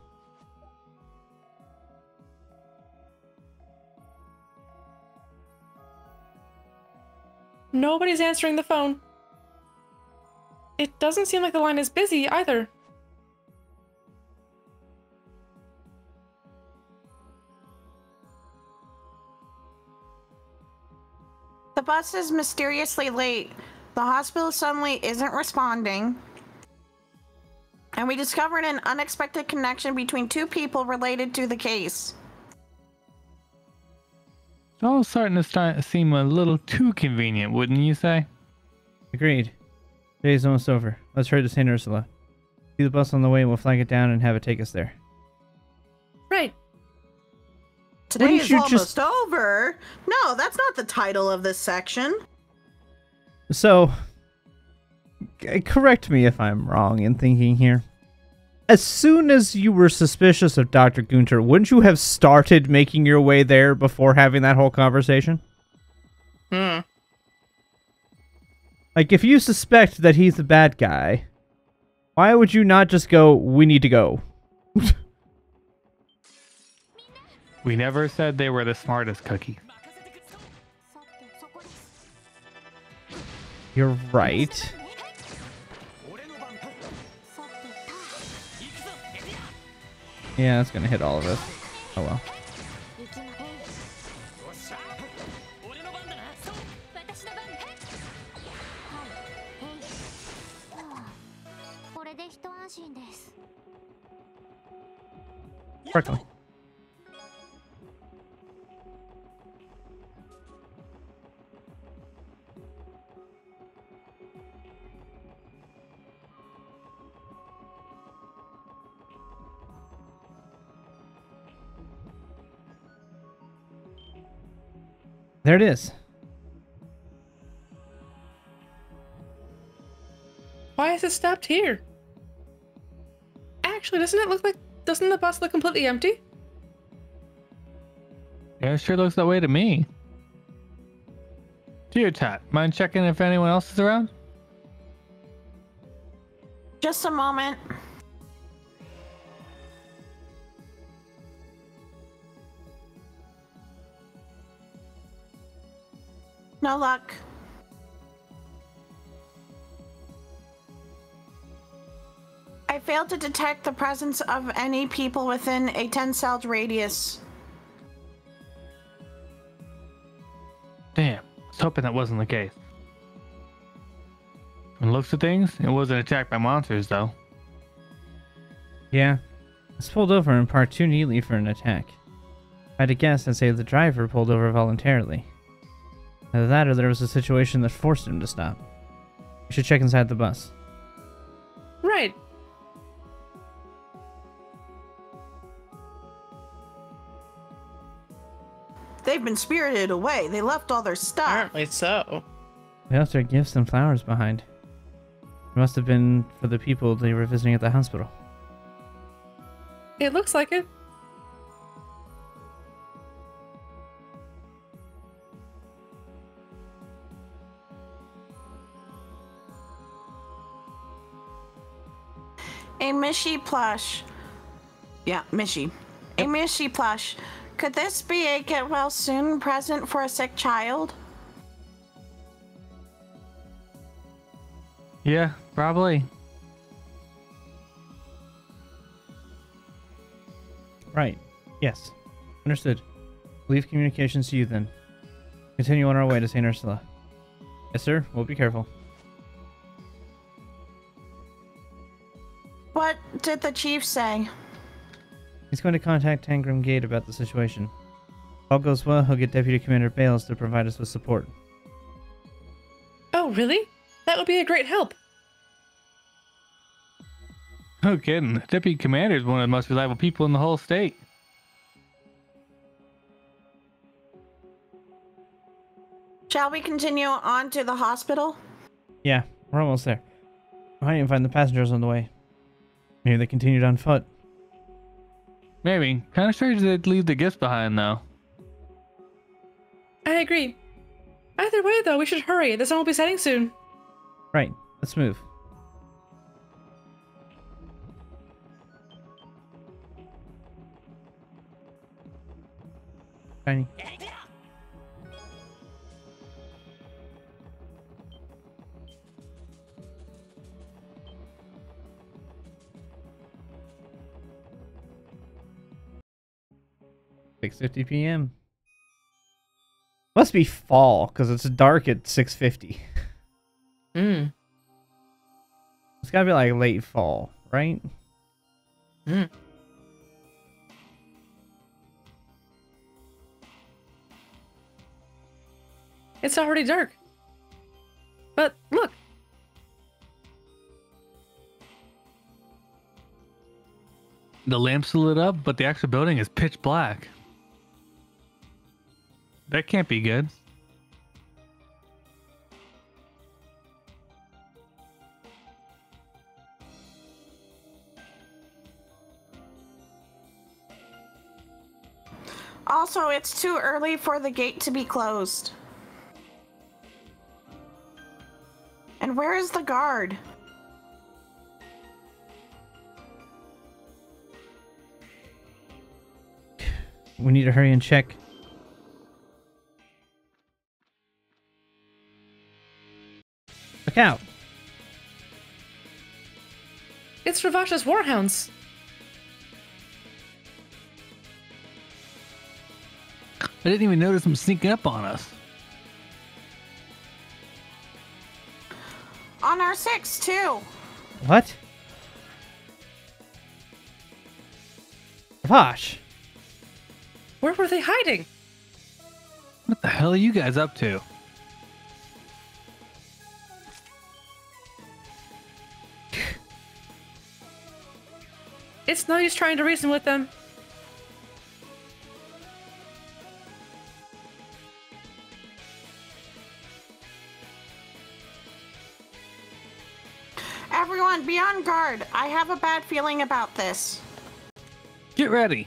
Nobody's answering the phone. It doesn't seem like the line is busy either. The bus is mysteriously late. The hospital suddenly isn't responding. And we discovered an unexpected connection between two people related to the case. It's all starting to seem a little too convenient, wouldn't you say? Agreed. Today's almost over. Let's hurry to St. Ursula. See the bus on the way and we'll flag it down and have it take us there. Right. Today Wouldn't is you almost over. No, that's not the title of this section. So, correct me if I'm wrong in thinking here. As soon as you were suspicious of Dr. Günther, wouldn't you have started making your way there before having that whole conversation? Like, if you suspect that he's the bad guy, why would you not just go, we need to go? We never said they were the smartest cookie. You're right. Yeah, that's gonna hit all of us. Oh well. Sparkling. There it is. Why is it stopped here? Actually, doesn't the bus look completely empty? Yeah, it sure looks that way to me. Geotat, mind checking if anyone else is around? Just a moment. No luck. I failed to detect the presence of any people within a 10-cell radius. Damn, I was hoping that wasn't the case. From the looks of things, it wasn't attacked by monsters, though. Yeah. It's pulled over and parked too neatly for an attack. If I had to guess, I'd say the driver pulled over voluntarily. Either that or there was a situation that forced him to stop. We should check inside the bus. Right. They've been spirited away. They left all their stuff. Apparently so. They left their gifts and flowers behind. It must have been for the people they were visiting at the hospital. It looks like it. A Mishy plush. Yeah, Mishy. A Mishy plush. Could this be a get well soon present for a sick child? Yeah, probably. Right. Yes. Understood. Leave communications to you then. Continue on our way to St. Ursula. Yes, sir. We'll be careful. What did the chief say? He's going to contact Tangram Gate about the situation. If all goes well, he'll get Deputy Commander Bales to provide us with support. Oh, really? That would be a great help. No kidding. Deputy Commander is one of the most reliable people in the whole state. Shall we continue on to the hospital? Yeah, we're almost there. I didn't even find the passengers on the way. Maybe they continued on foot. Maybe. Kind of strange they'd leave the gifts behind, though. I agree. Either way, though, we should hurry. The sun will be setting soon. Right. Let's move. Tiny. $6:50 p.m. Must be fall because it's dark at 6:50. Mm. It's gotta be like late fall, right? Mm. It's already dark. But look. The lamps are lit up, but the actual building is pitch black. That can't be good. Also, it's too early for the gate to be closed. And where is the guard? We need to hurry and check. Look out! It's Ravasha's warhounds. I didn't even notice them sneaking up on us. On our 6, too. What? Vash! Where were they hiding? What the hell are you guys up to? It's no use trying to reason with them. Everyone, be on guard. I have a bad feeling about this. Get ready.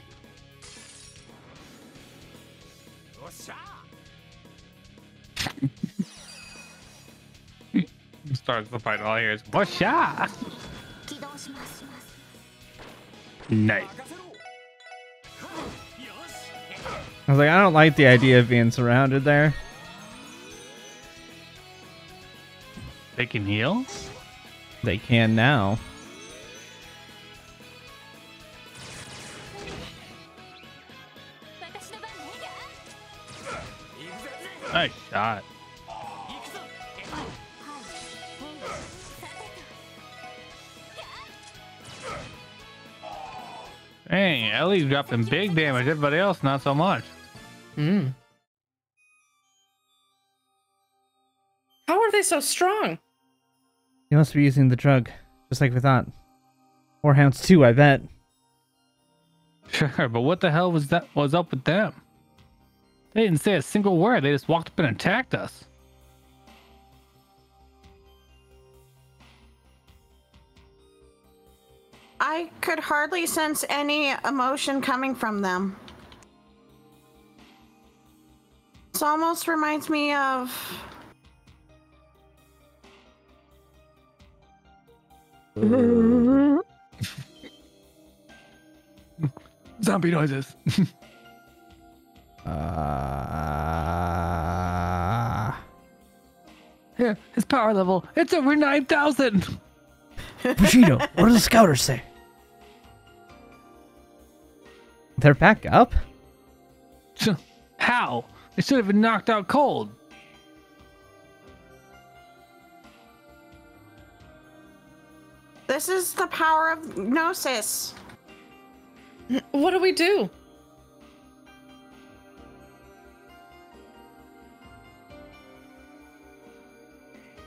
Starts the fight. All I hear is "Washa!" Nice. I was like, I don't like the idea of being surrounded there. They can heal. They can now. Nice shot. Dang, Ellie's dropping big damage. Everybody else, not so much. Hmm. How are they so strong? He must be using the drug, just like we thought. Or hounds too, I bet. Sure, but what the hell was up with them? They didn't say a single word. They just walked up and attacked us. I could hardly sense any emotion coming from them. This almost reminds me of... Zombie noises. Yeah, his power level, it's over 9,000. Bushido, what do the scouters say? They're back up? How? They should have been knocked out cold. This is the power of Gnosis. What do we do?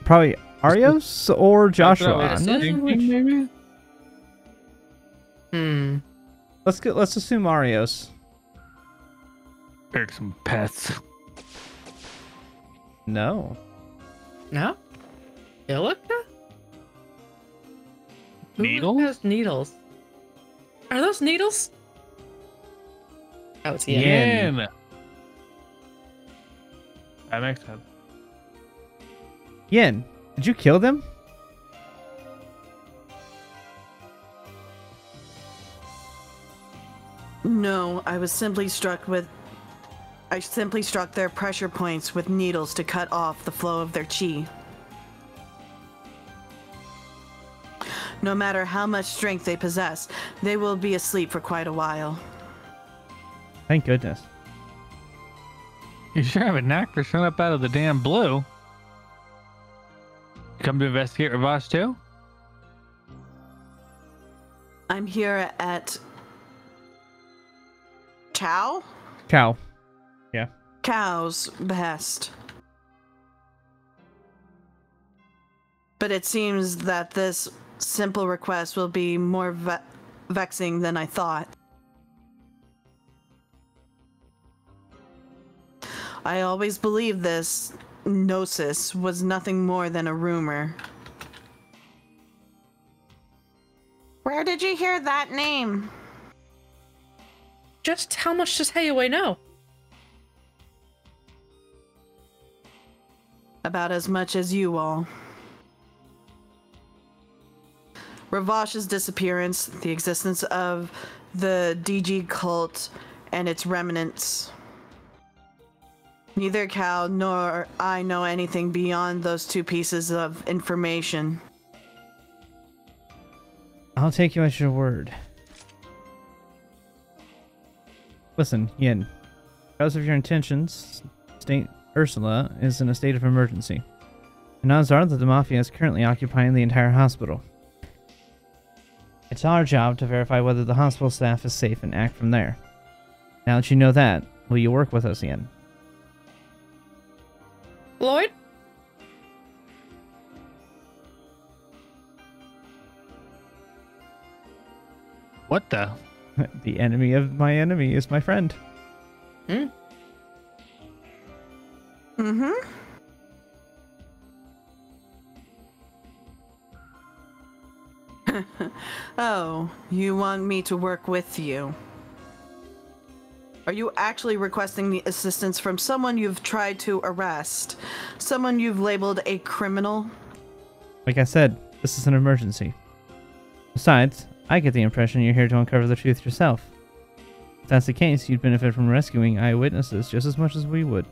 Probably Arios or Joshua. That's what I was thinking, maybe? Hmm. Let's assume Arios. There's some pets. No. No? Ilika? Who Needles? has needles? Are those needles? Oh, it's Yen. Yen. That makes sense. Yin, did you kill them? No, I simply struck their pressure points with needles to cut off the flow of their chi. No matter how much strength they possess, they will be asleep for quite a while. Thank goodness. You sure have a knack for showing up out of the damn blue. You come to investigate Ravash too? I'm here at Chow? Cow. Yeah. Cow's behest. But it seems that this simple request will be more vexing than I thought. I always believed this gnosis was nothing more than a rumor. Where did you hear that name? Just how much does Hayaway know? About as much as you all. Ravash's disappearance, the existence of the DG cult, and its remnants. Neither Cal nor I know anything beyond those two pieces of information. I'll take you at your word. Listen, Yin. Because of your intentions, State Ursula is in a state of emergency. And odds are that the Mafia is currently occupying the entire hospital. It's our job to verify whether the hospital staff is safe and act from there. Now that you know that, will you work with us, Yin? Lloyd? What the? The enemy of my enemy is my friend. Hmm? Mm-hmm. Oh, you want me to work with you? Are you actually requesting the assistance from someone you've tried to arrest? Someone you've labeled a criminal? Like I said, this is an emergency. Besides, I get the impression you're here to uncover the truth yourself. If that's the case, you'd benefit from rescuing eyewitnesses just as much as we would.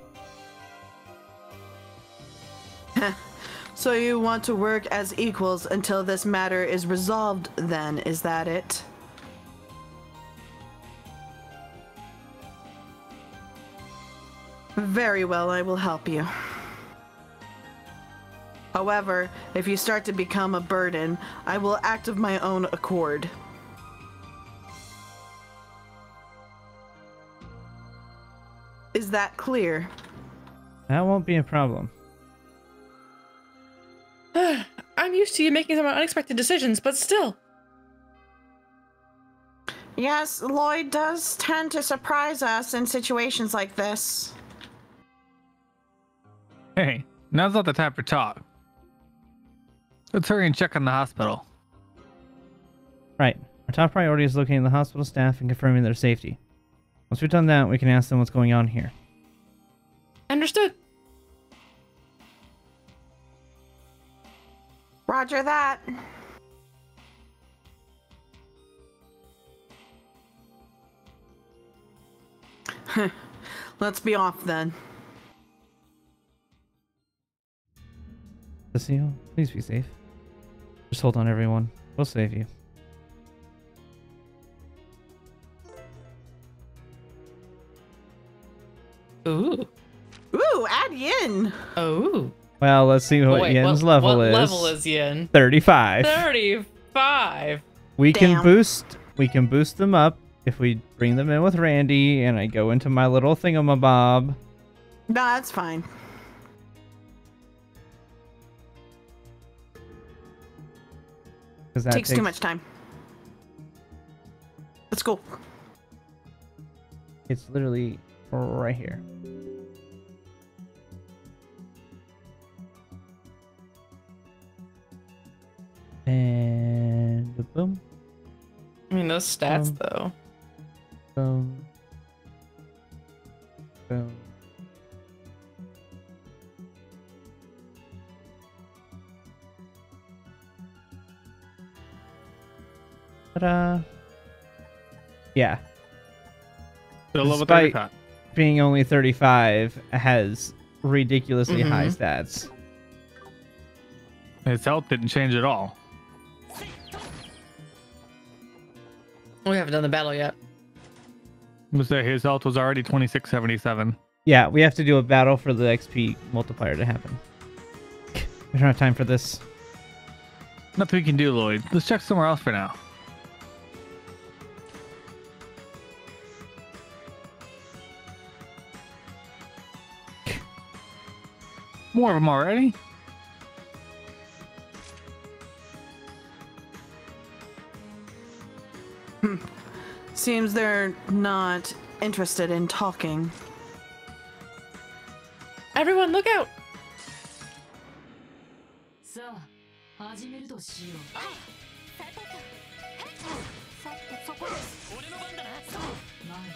So you want to work as equals until this matter is resolved then, is that it? Very well, I will help you. However, if you start to become a burden, I will act of my own accord. Is that clear? That won't be a problem. I'm used to you making some unexpected decisions, but still. Yes, Lloyd does tend to surprise us in situations like this. Hey, now's not the time for talk. Let's hurry and check on the hospital. Right. Our top priority is locating the hospital staff and confirming their safety. Once we've done that, we can ask them what's going on here. Understood. Roger that. Let's be off then. Cecile, please be safe. Just hold on, everyone. We'll save you. Ooh. Ooh, add yin! Oh. Well, let's see what Wait, Yen's level what is. level is Yen? 35. 35. We can Damn. boost them up if we bring them in with Randy and I go into my little thingamabob. No, that's fine. Because that Takes too much time. Let's go. It's literally right here. And boom, I mean, those stats, though. boom, boom. Ta-da! Yeah, Still level Despite- 35. being only 35 has ridiculously high Mhm. stats. His health didn't change at all. We haven't done the battle yet. I'm gonna say his health was already 2677. Yeah, we have to do a battle for the XP multiplier to happen. We don't have time for this. Nothing we can do, Lloyd. Let's check somewhere else for now. More of them already? Seems they're not interested in talking. Everyone, look out! さあ始めるとしよう。さてそこです。俺の番だな。参る。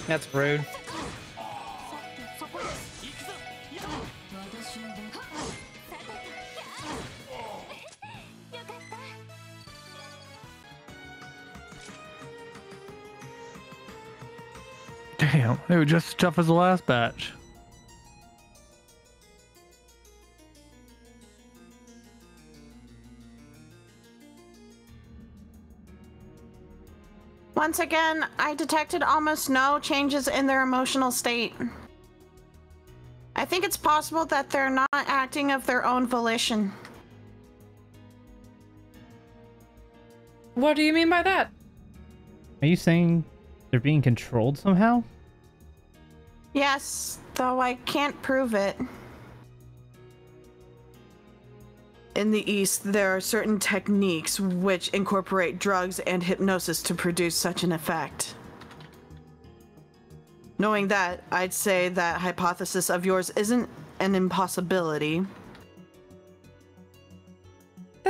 That's rude. そこです。行くぞ。私の番。よかった。 Damn, they were just as tough as the last batch. Once again, I detected almost no changes in their emotional state. I think it's possible that they're not acting of their own volition. What do you mean by that? Are you saying they're being controlled somehow? Yes, though I can't prove it. In the East, there are certain techniques which incorporate drugs and hypnosis to produce such an effect. Knowing that, I'd say that hypothesis of yours isn't an impossibility.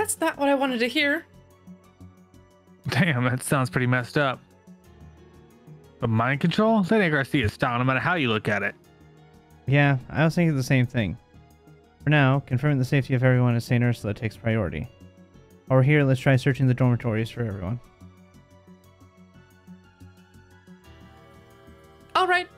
That's not what I wanted to hear. Damn, that sounds pretty messed up. But mind control? That ain't Garcia's style, no matter how you look at it. Yeah, I was thinking the same thing. For now, confirming the safety of everyone at St. Ursula takes priority. While we're here, let's try searching the dormitories for everyone. All right.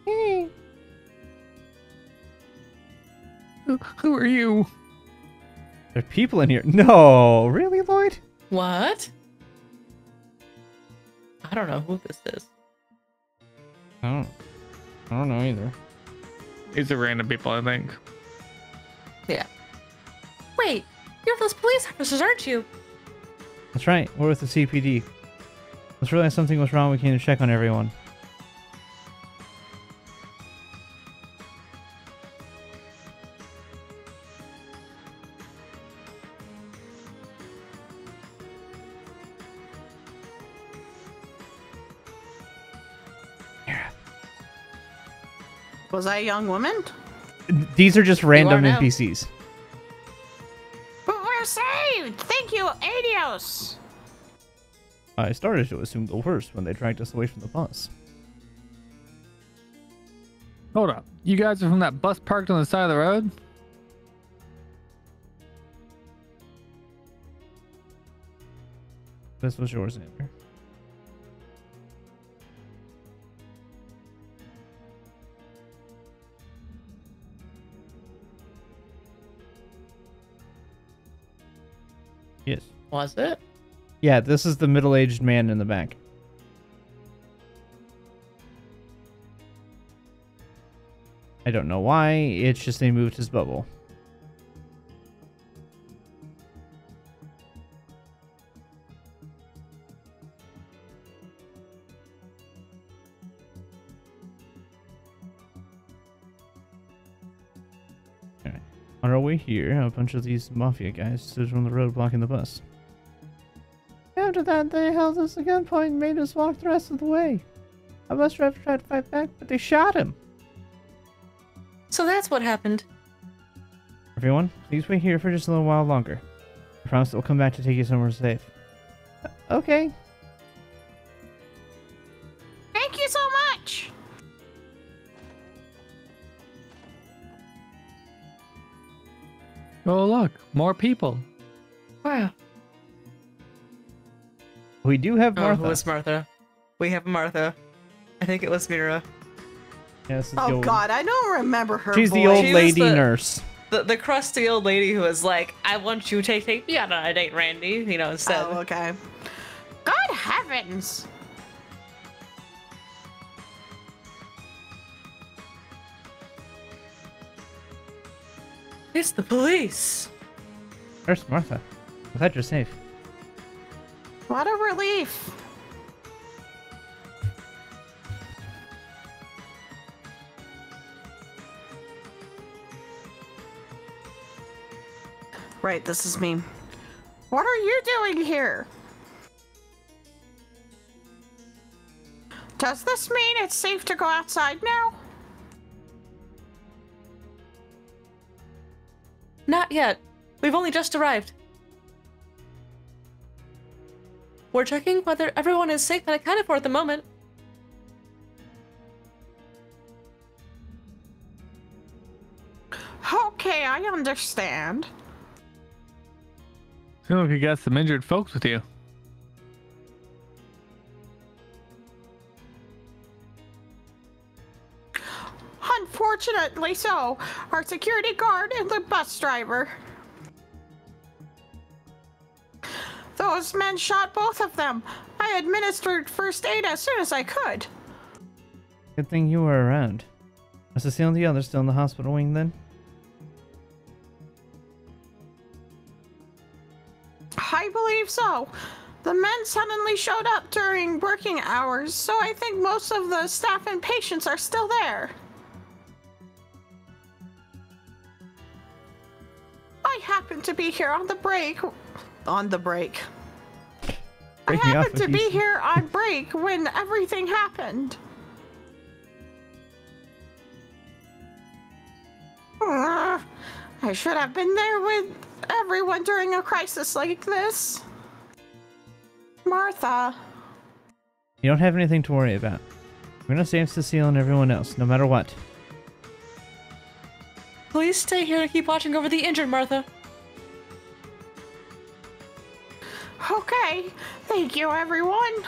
Hey. Who are you? There are people in here. No, really, Lloyd? What? I don't know who this is. I don't know either. These are random people, I think. Yeah. Wait, you're those police officers, aren't you? That's right, we're with the CPD. Let's realize something was wrong, we came to check on everyone. Was I a young woman? These are just random now. NPCs. But we're saved! Thank you, Adios! I started to assume the worst when they dragged us away from the bus. Hold up. You guys are from that bus parked on the side of the road? This was yours, Andrew. Yes. Was it? Yeah, this is the middle-aged man in the back. I don't know why, it's just they moved his bubble. Alright. On our way here, a bunch of these mafia guys stood on the road blocking the bus. After that, they held us at gunpoint and made us walk the rest of the way. A bus driver tried to fight back, but they shot him. So that's what happened. Everyone, please wait here for just a little while longer. I promise that we'll come back to take you somewhere safe. Okay. Thank you so much! Oh, look. More people. Wow. We do have Martha. Oh, who was Martha? We have Martha. I think it was Mira. Yeah, this is the Oh old- God, I don't remember her. She's the voice. old She was lady the- nurse. The crusty old lady who was like, I want you to take me out on a date, Randy. You know, instead. Oh, okay. Good heavens! It's the police. Nurse Martha. I'm glad you're safe. What a relief! Right, this is me. What are you doing here? Does this mean it's safe to go outside now? Not yet. We've only just arrived. We're checking whether everyone is safe and accounted for at the moment. Okay, I understand. Seems like you got some injured folks with you. Unfortunately so. Our security guard and the bus driver. Those men shot both of them. I administered first aid as soon as I could. Good thing you were around. Was Cecile and the others still in the hospital wing then? I believe so. The men suddenly showed up during working hours, so I think most of the staff and patients are still there. I happened to be here on the break. On the break. I Break me off happened to if be you- here on break when everything happened. I should have been there with everyone during a crisis like this. Martha. You don't have anything to worry about. We're gonna save Cecile and everyone else, no matter what. Please stay here and keep watching over the injured, Martha. Okay. Thank you, everyone.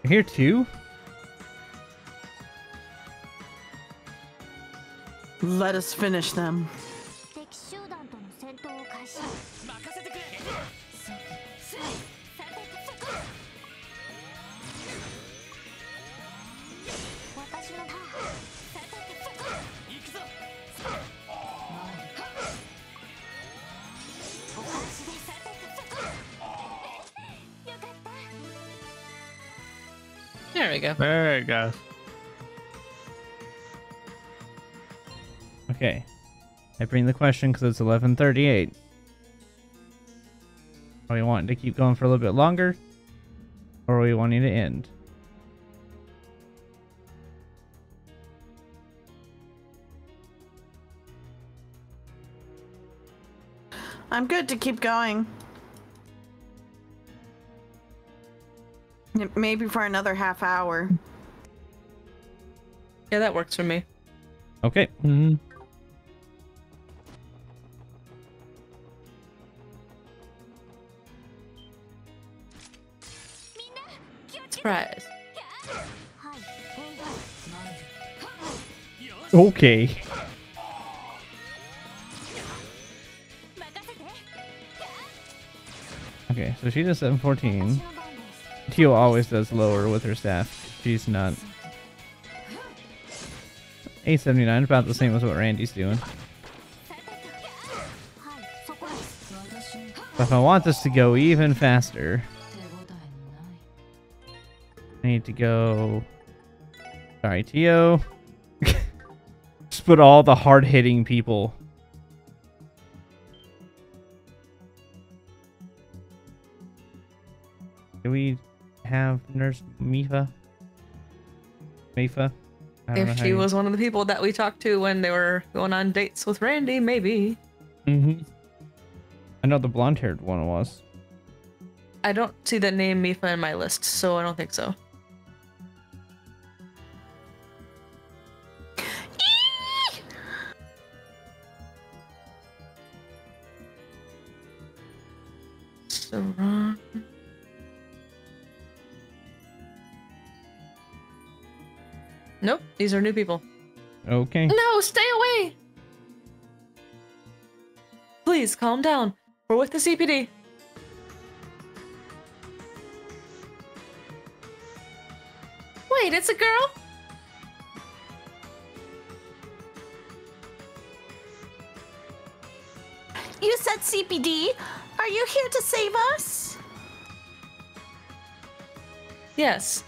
You're here too? Let us finish them. 敵集団との戦闘を開始。任せてくれ。そう。さて。私のターン。さて。行くぞ。お話でさて。よかった。 There we go. There you go. Okay. I bring the question because it's 11:38. Are we wanting to keep going for a little bit longer? Or are we wanting to end? I'm good to keep going. Maybe for another half hour. Yeah, that works for me. Okay. Mm-hmm. Surprise. Okay. Okay, so she does 714. Tio always does lower with her staff. She's not. 879, about the same as what Randy's doing. But if I want this to go even faster, I need to go. Sorry, Tio. Just put all the hard-hitting people. Do we have Nurse Mifa? Mifa? I don't know If how she you- was one of the people that we talked to when they were going on dates with Randy, maybe. Mhm. I know the blonde-haired one was. I don't see that name Mifa in my list, so I don't think so. So wrong. Nope, these are new people. Okay. No, stay away! Please, calm down. We're with the CPD. Wait, it's a girl? You said CPD? Are you here to save us? Yes.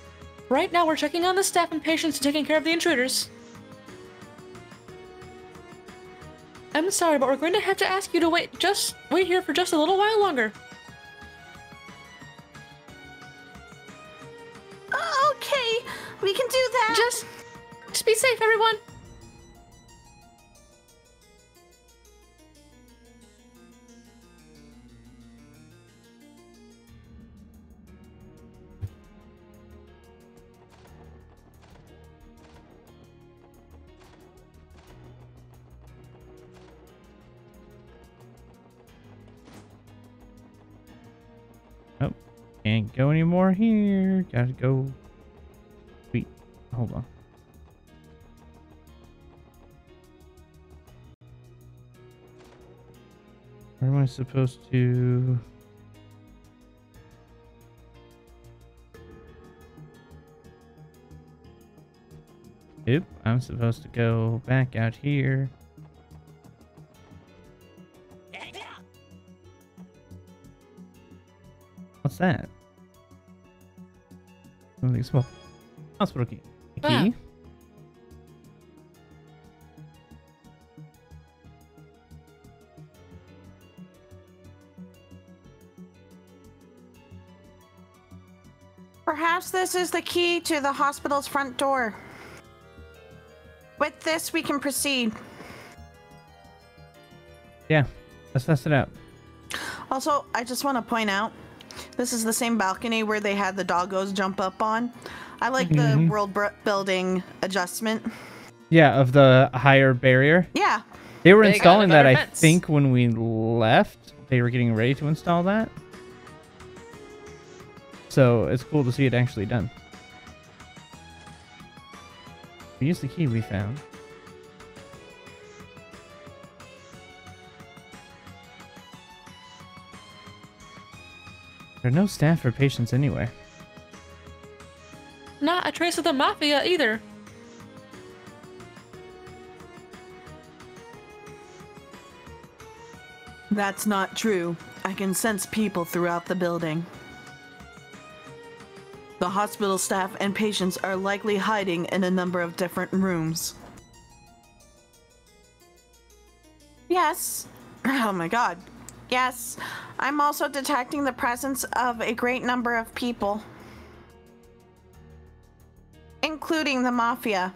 Right now we're checking on the staff and patients and taking care of the intruders. I'm sorry, but we're going to have to ask you to wait here for just a little while longer. Okay, we can do that. Just be safe, everyone. Nope. Can't go anymore here. Gotta go. Wait. Hold on. Where am I supposed to... Oop, I'm supposed to go back out here. What's that? Something small. Hospital key. A Ah. key? Perhaps this is the key to the hospital's front door. With this, we can proceed. Yeah, let's test it out. Also, I just want to point out, this is the same balcony where they had the doggos jump up on. I like the world building adjustment. Yeah, of the higher barrier. Yeah. They were They got installing a that, better I fence. think, when we left. They were getting ready to install that. So it's cool to see it actually done. We used the key we found. There are no staff or patients anywhere. Not a trace of the mafia either. That's not true. I can sense people throughout the building. The hospital staff and patients are likely hiding in a number of different rooms. Yes. Oh my god. Yes. I'm also detecting the presence of a great number of people, including the mafia.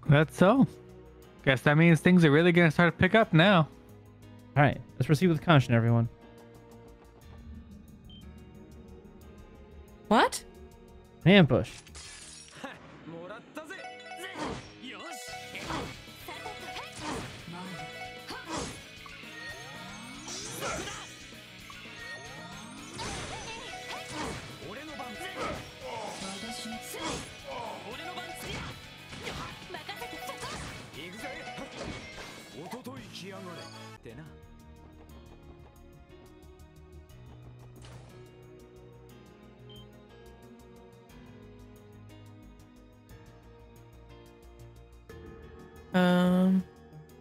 That's so. Guess that means things are really gonna start to pick up now. All right, let's proceed with caution, everyone. What? An ambush.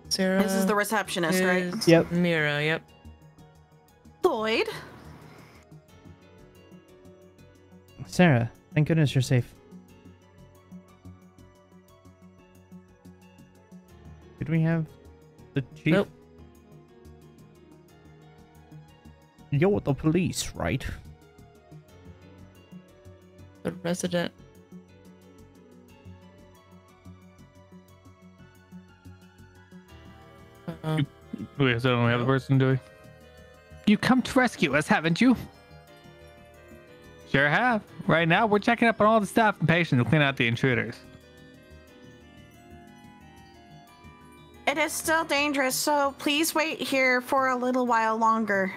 Sarah. This is the receptionist, right? is Yep. Mira, yep. Lloyd? Sarah, thank goodness you're safe. Did we have the chief? Nope. You're with the police, right? The resident. Wait, so don't we have the person, do we? You come to rescue us, haven't you? Sure have. Right now, we're checking up on all the staff and patients to clean out the intruders. It is still dangerous, so please wait here for a little while longer.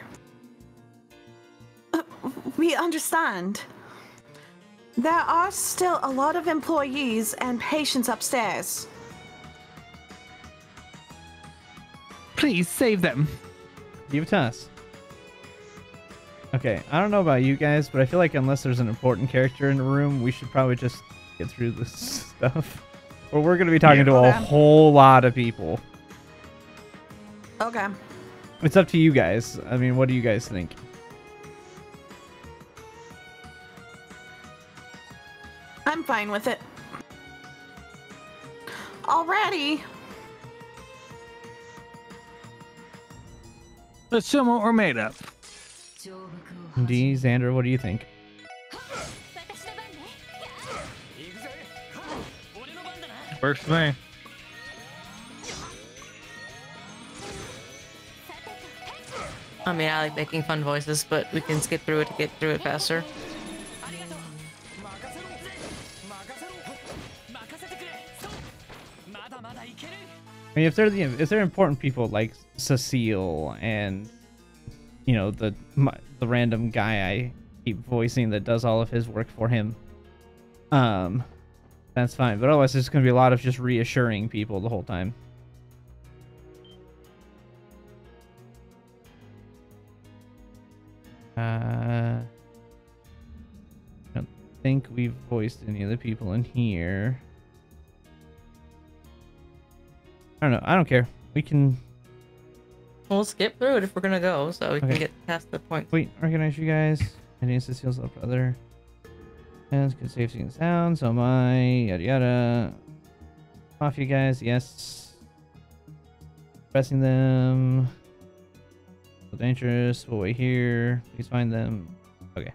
We understand. There are still a lot of employees and patients upstairs. Please save them. Give it to us. Okay, I don't know about you guys, but I feel like unless there's an important character in the room, we should probably just get through this stuff. Or we're going to be talking to a Okay. whole lot of people. Okay. It's up to you guys. I mean, what do you guys think? I'm fine with it. Already? Let's show 'em what we're made of. D, Xander, what do you think? Works for me. I mean, I like making fun voices, but we can skip through it to get through it faster. I mean, if they're important people like Cecile and you know the random guy I keep voicing that does all of his work for him, that's fine. But otherwise, there's going to be a lot of just reassuring people the whole time. I don't think we've voiced any of the people in here. I don't know. I don't care. We can. We'll skip through it if we're gonna go, so we can Okay. get past the point. Wait, recognize you guys. I need Cecile's little brother. Yes, good safety and sound. So am I. Yada yada. Off you guys. Yes. Pressing them. So dangerous. We'll wait here. Please find them. Okay.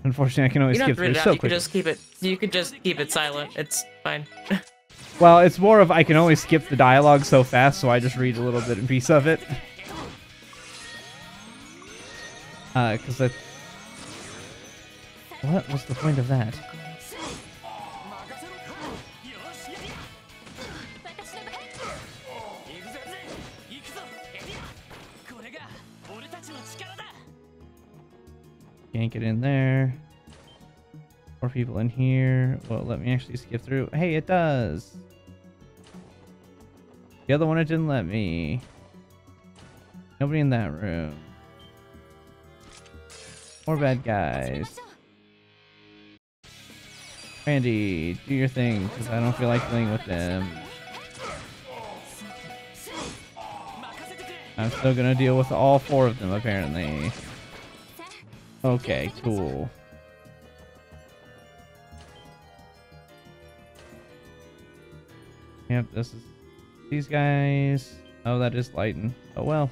Unfortunately, I can only You don't skip have to read through it out. so You could quickly. just keep it. You could just keep it silent. It's fine. Well, it's more of I can only skip the dialogue so fast, so I just read a little bit and piece of it. Because what was the point of that? Can't get in there. More people in here. Well, let me actually skip through. Hey, it does. The other one, it didn't let me. Nobody in that room. More bad guys. Randy, do your thing, because I don't feel like playing with them. I'm still gonna deal with all 4 of them, apparently. Okay, cool. Yep, this is these guys. Oh, that is lighting. Oh well.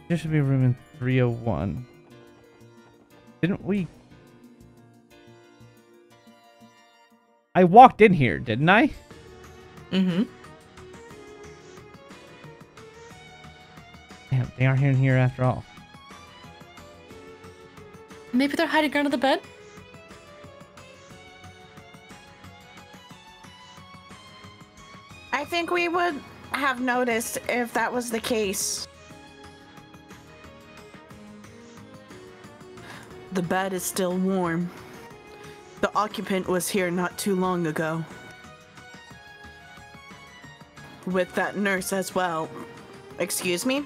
There should be a room in 301. Didn't we? I walked in here, didn't I? Mm-hmm. Damn, they aren't in here after all. Maybe they're hiding under the bed. I think we would have noticed if that was the case. The bed is still warm. The occupant was here not too long ago. With that nurse as well. Excuse me?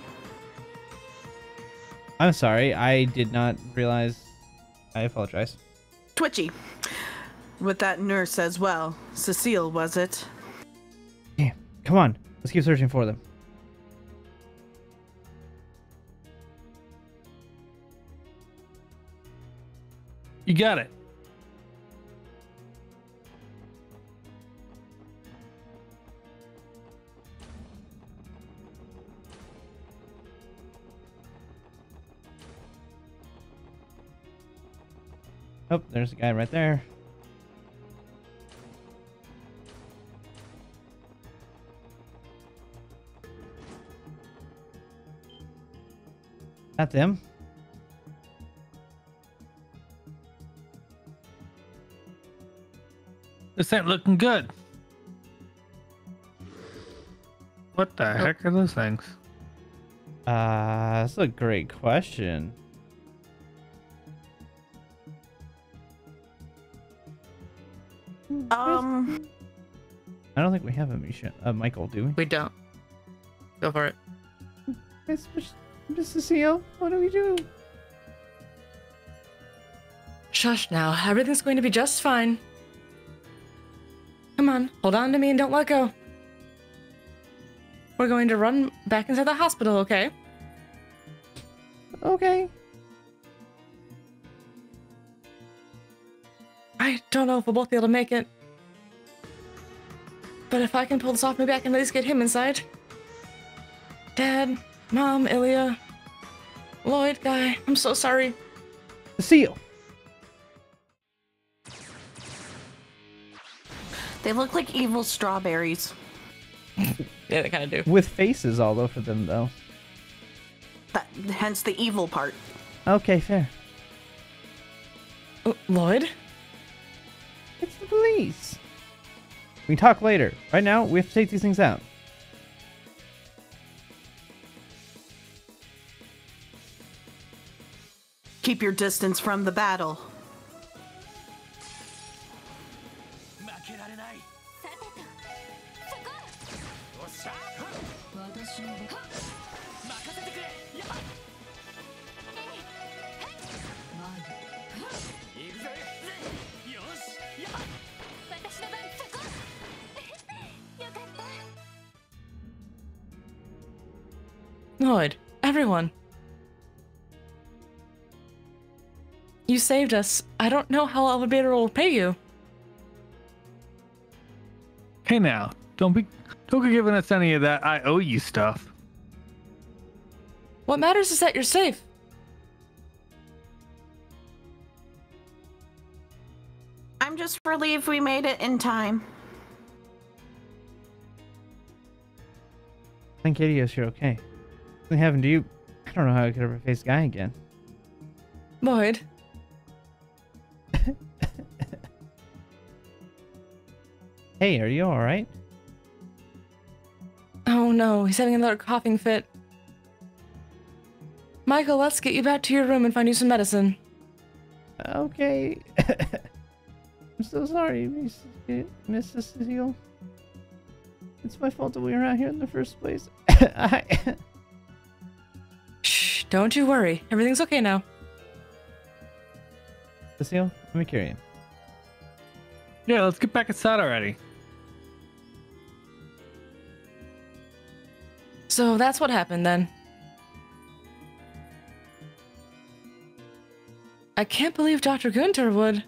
I'm sorry, I did not realize. I apologize. Twitchy. With that nurse as well. Cecile, was it? Damn, come on. Let's keep searching for them. You got it. Oh, there's a guy right there. That's him. This ain't looking good. What the heck are those things? That's a great question. Um, I don't think we have a Michael, do we? We don't. Go for it. Miss Cecile, what do we do? Shush now. Everything's going to be just fine. Come on, hold on to me and don't let go. We're going to run back inside the hospital, okay? Okay. I don't know if we'll both be able to make it. But if I can pull this off, maybe I can at least get him inside. Dad, Mom, Ilya, Lloyd, Guy, I'm so sorry. Cecile. they look like evil strawberries. Yeah, they kind of do. With faces all over them, though. Hence the evil part. Okay, fair. Lloyd? It's the police. We can talk later. Right now, we have to take these things out. Keep your distance from the battle. Lloyd, everyone. You saved us. I don't know how I would be able to repay you. Hey now, don't be giving us any of that I owe you stuff. What matters is that you're safe. just relieved we made it in time. Thank Idios, you're okay. Something happened to you. I don't know how I could ever face Guy again. Lloyd. Hey, are you alright? Oh no, he's having another coughing fit. Michael, let's get you back to your room and find you some medicine. Okay. I'm so sorry, Mrs. Cecile. It's my fault that we were out here in the first place. Shh, don't you worry. Everything's okay now. Cecile, let me carry you. Yeah, let's get back inside already. So that's what happened then. I can't believe Dr. Gunter would.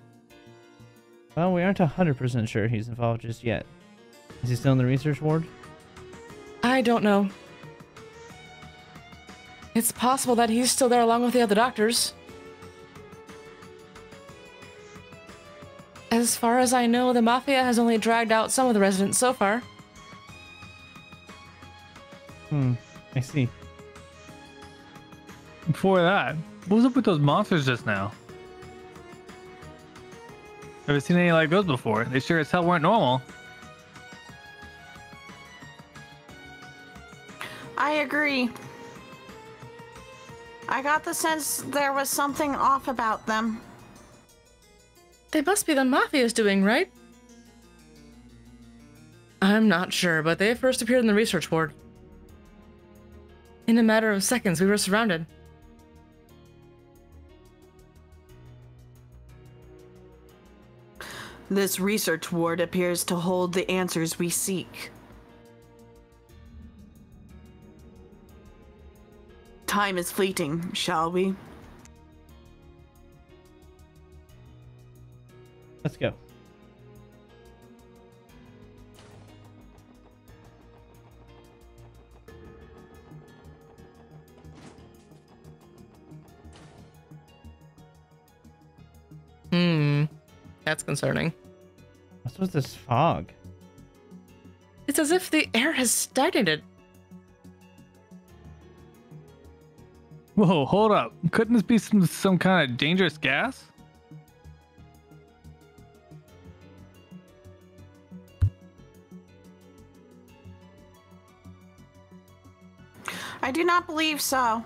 Well, we aren't 100% sure he's involved just yet. Is he still in the research ward? I don't know. It's possible that he's still there along with the other doctors. As far as I know, the Mafia has only dragged out some of the residents so far. I see. Before that, what was up with those monsters just now? Ever seen any like those before? They sure as hell weren't normal. I agree. I got the sense there was something off about them. They must be the Mafia's doing, right? I'm not sure, but they first appeared in the research ward. In a matter of seconds, we were surrounded. This research ward appears to hold the answers we seek. Time is fleeting, shall we? Let's go. That's concerning. What's with this fog? It's as if the air has stagnated. Whoa, hold up. Couldn't this be some kind of dangerous gas? I do not believe so.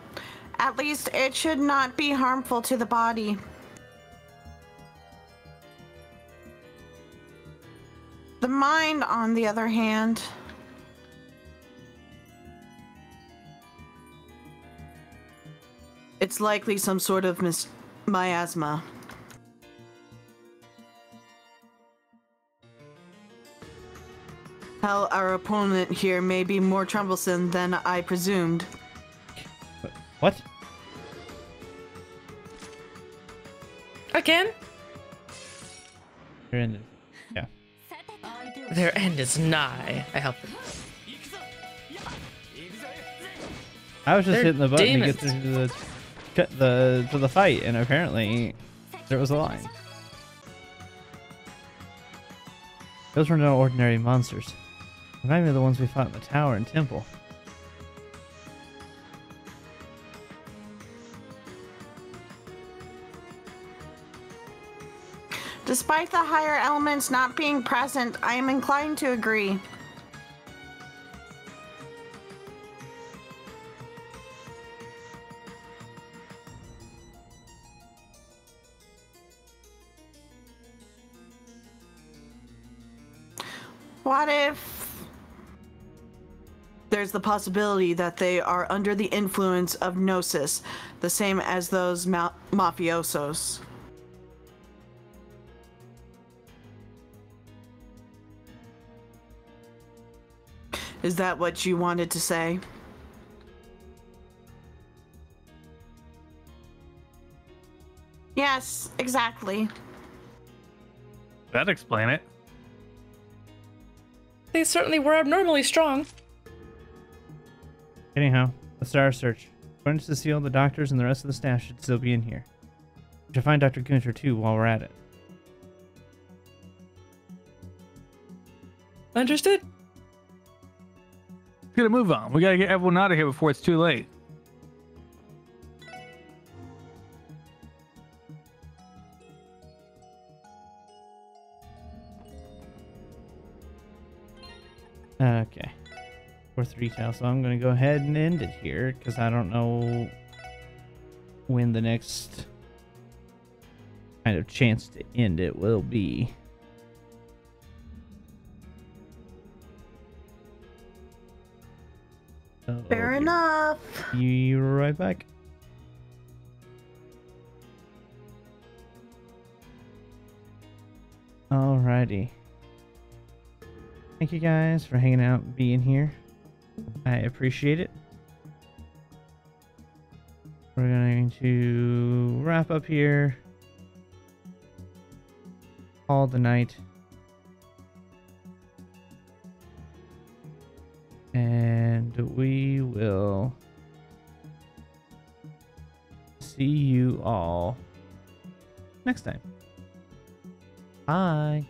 At least it should not be harmful to the body. The mind, on the other hand, it's likely some sort of miasma. Hell, our opponent here may be more troublesome than I presumed. What? I can. You're in it. Yeah. Their end is nigh. I help them. I was just They're hitting the button demons. to get to the fight, and apparently there was a line. Those were no ordinary monsters. Remind me of the ones we fought in the tower and temple. despite the higher elements not being present, I am inclined to agree. What if... There's the possibility that they are under the influence of Gnosis, the same as those mafiosos. Is that what you wanted to say? Yes, exactly. That'd explain it. They certainly were abnormally strong. Anyhow, let's start our search. According to Cecile, the doctors and the rest of the staff should still be in here. We should find Dr. Gunter too while we're at it. Understood? Let's get a move on. We gotta get everyone out of here before it's too late. Okay. 4th retail, so I'm gonna go ahead and end it here because I don't know when the next kind of chance to end it will be. So Fair enough. you right back. Alrighty. Thank you guys for hanging out and being here. I appreciate it. We're going to wrap up here. Call the night. And we will see you all next time. Bye.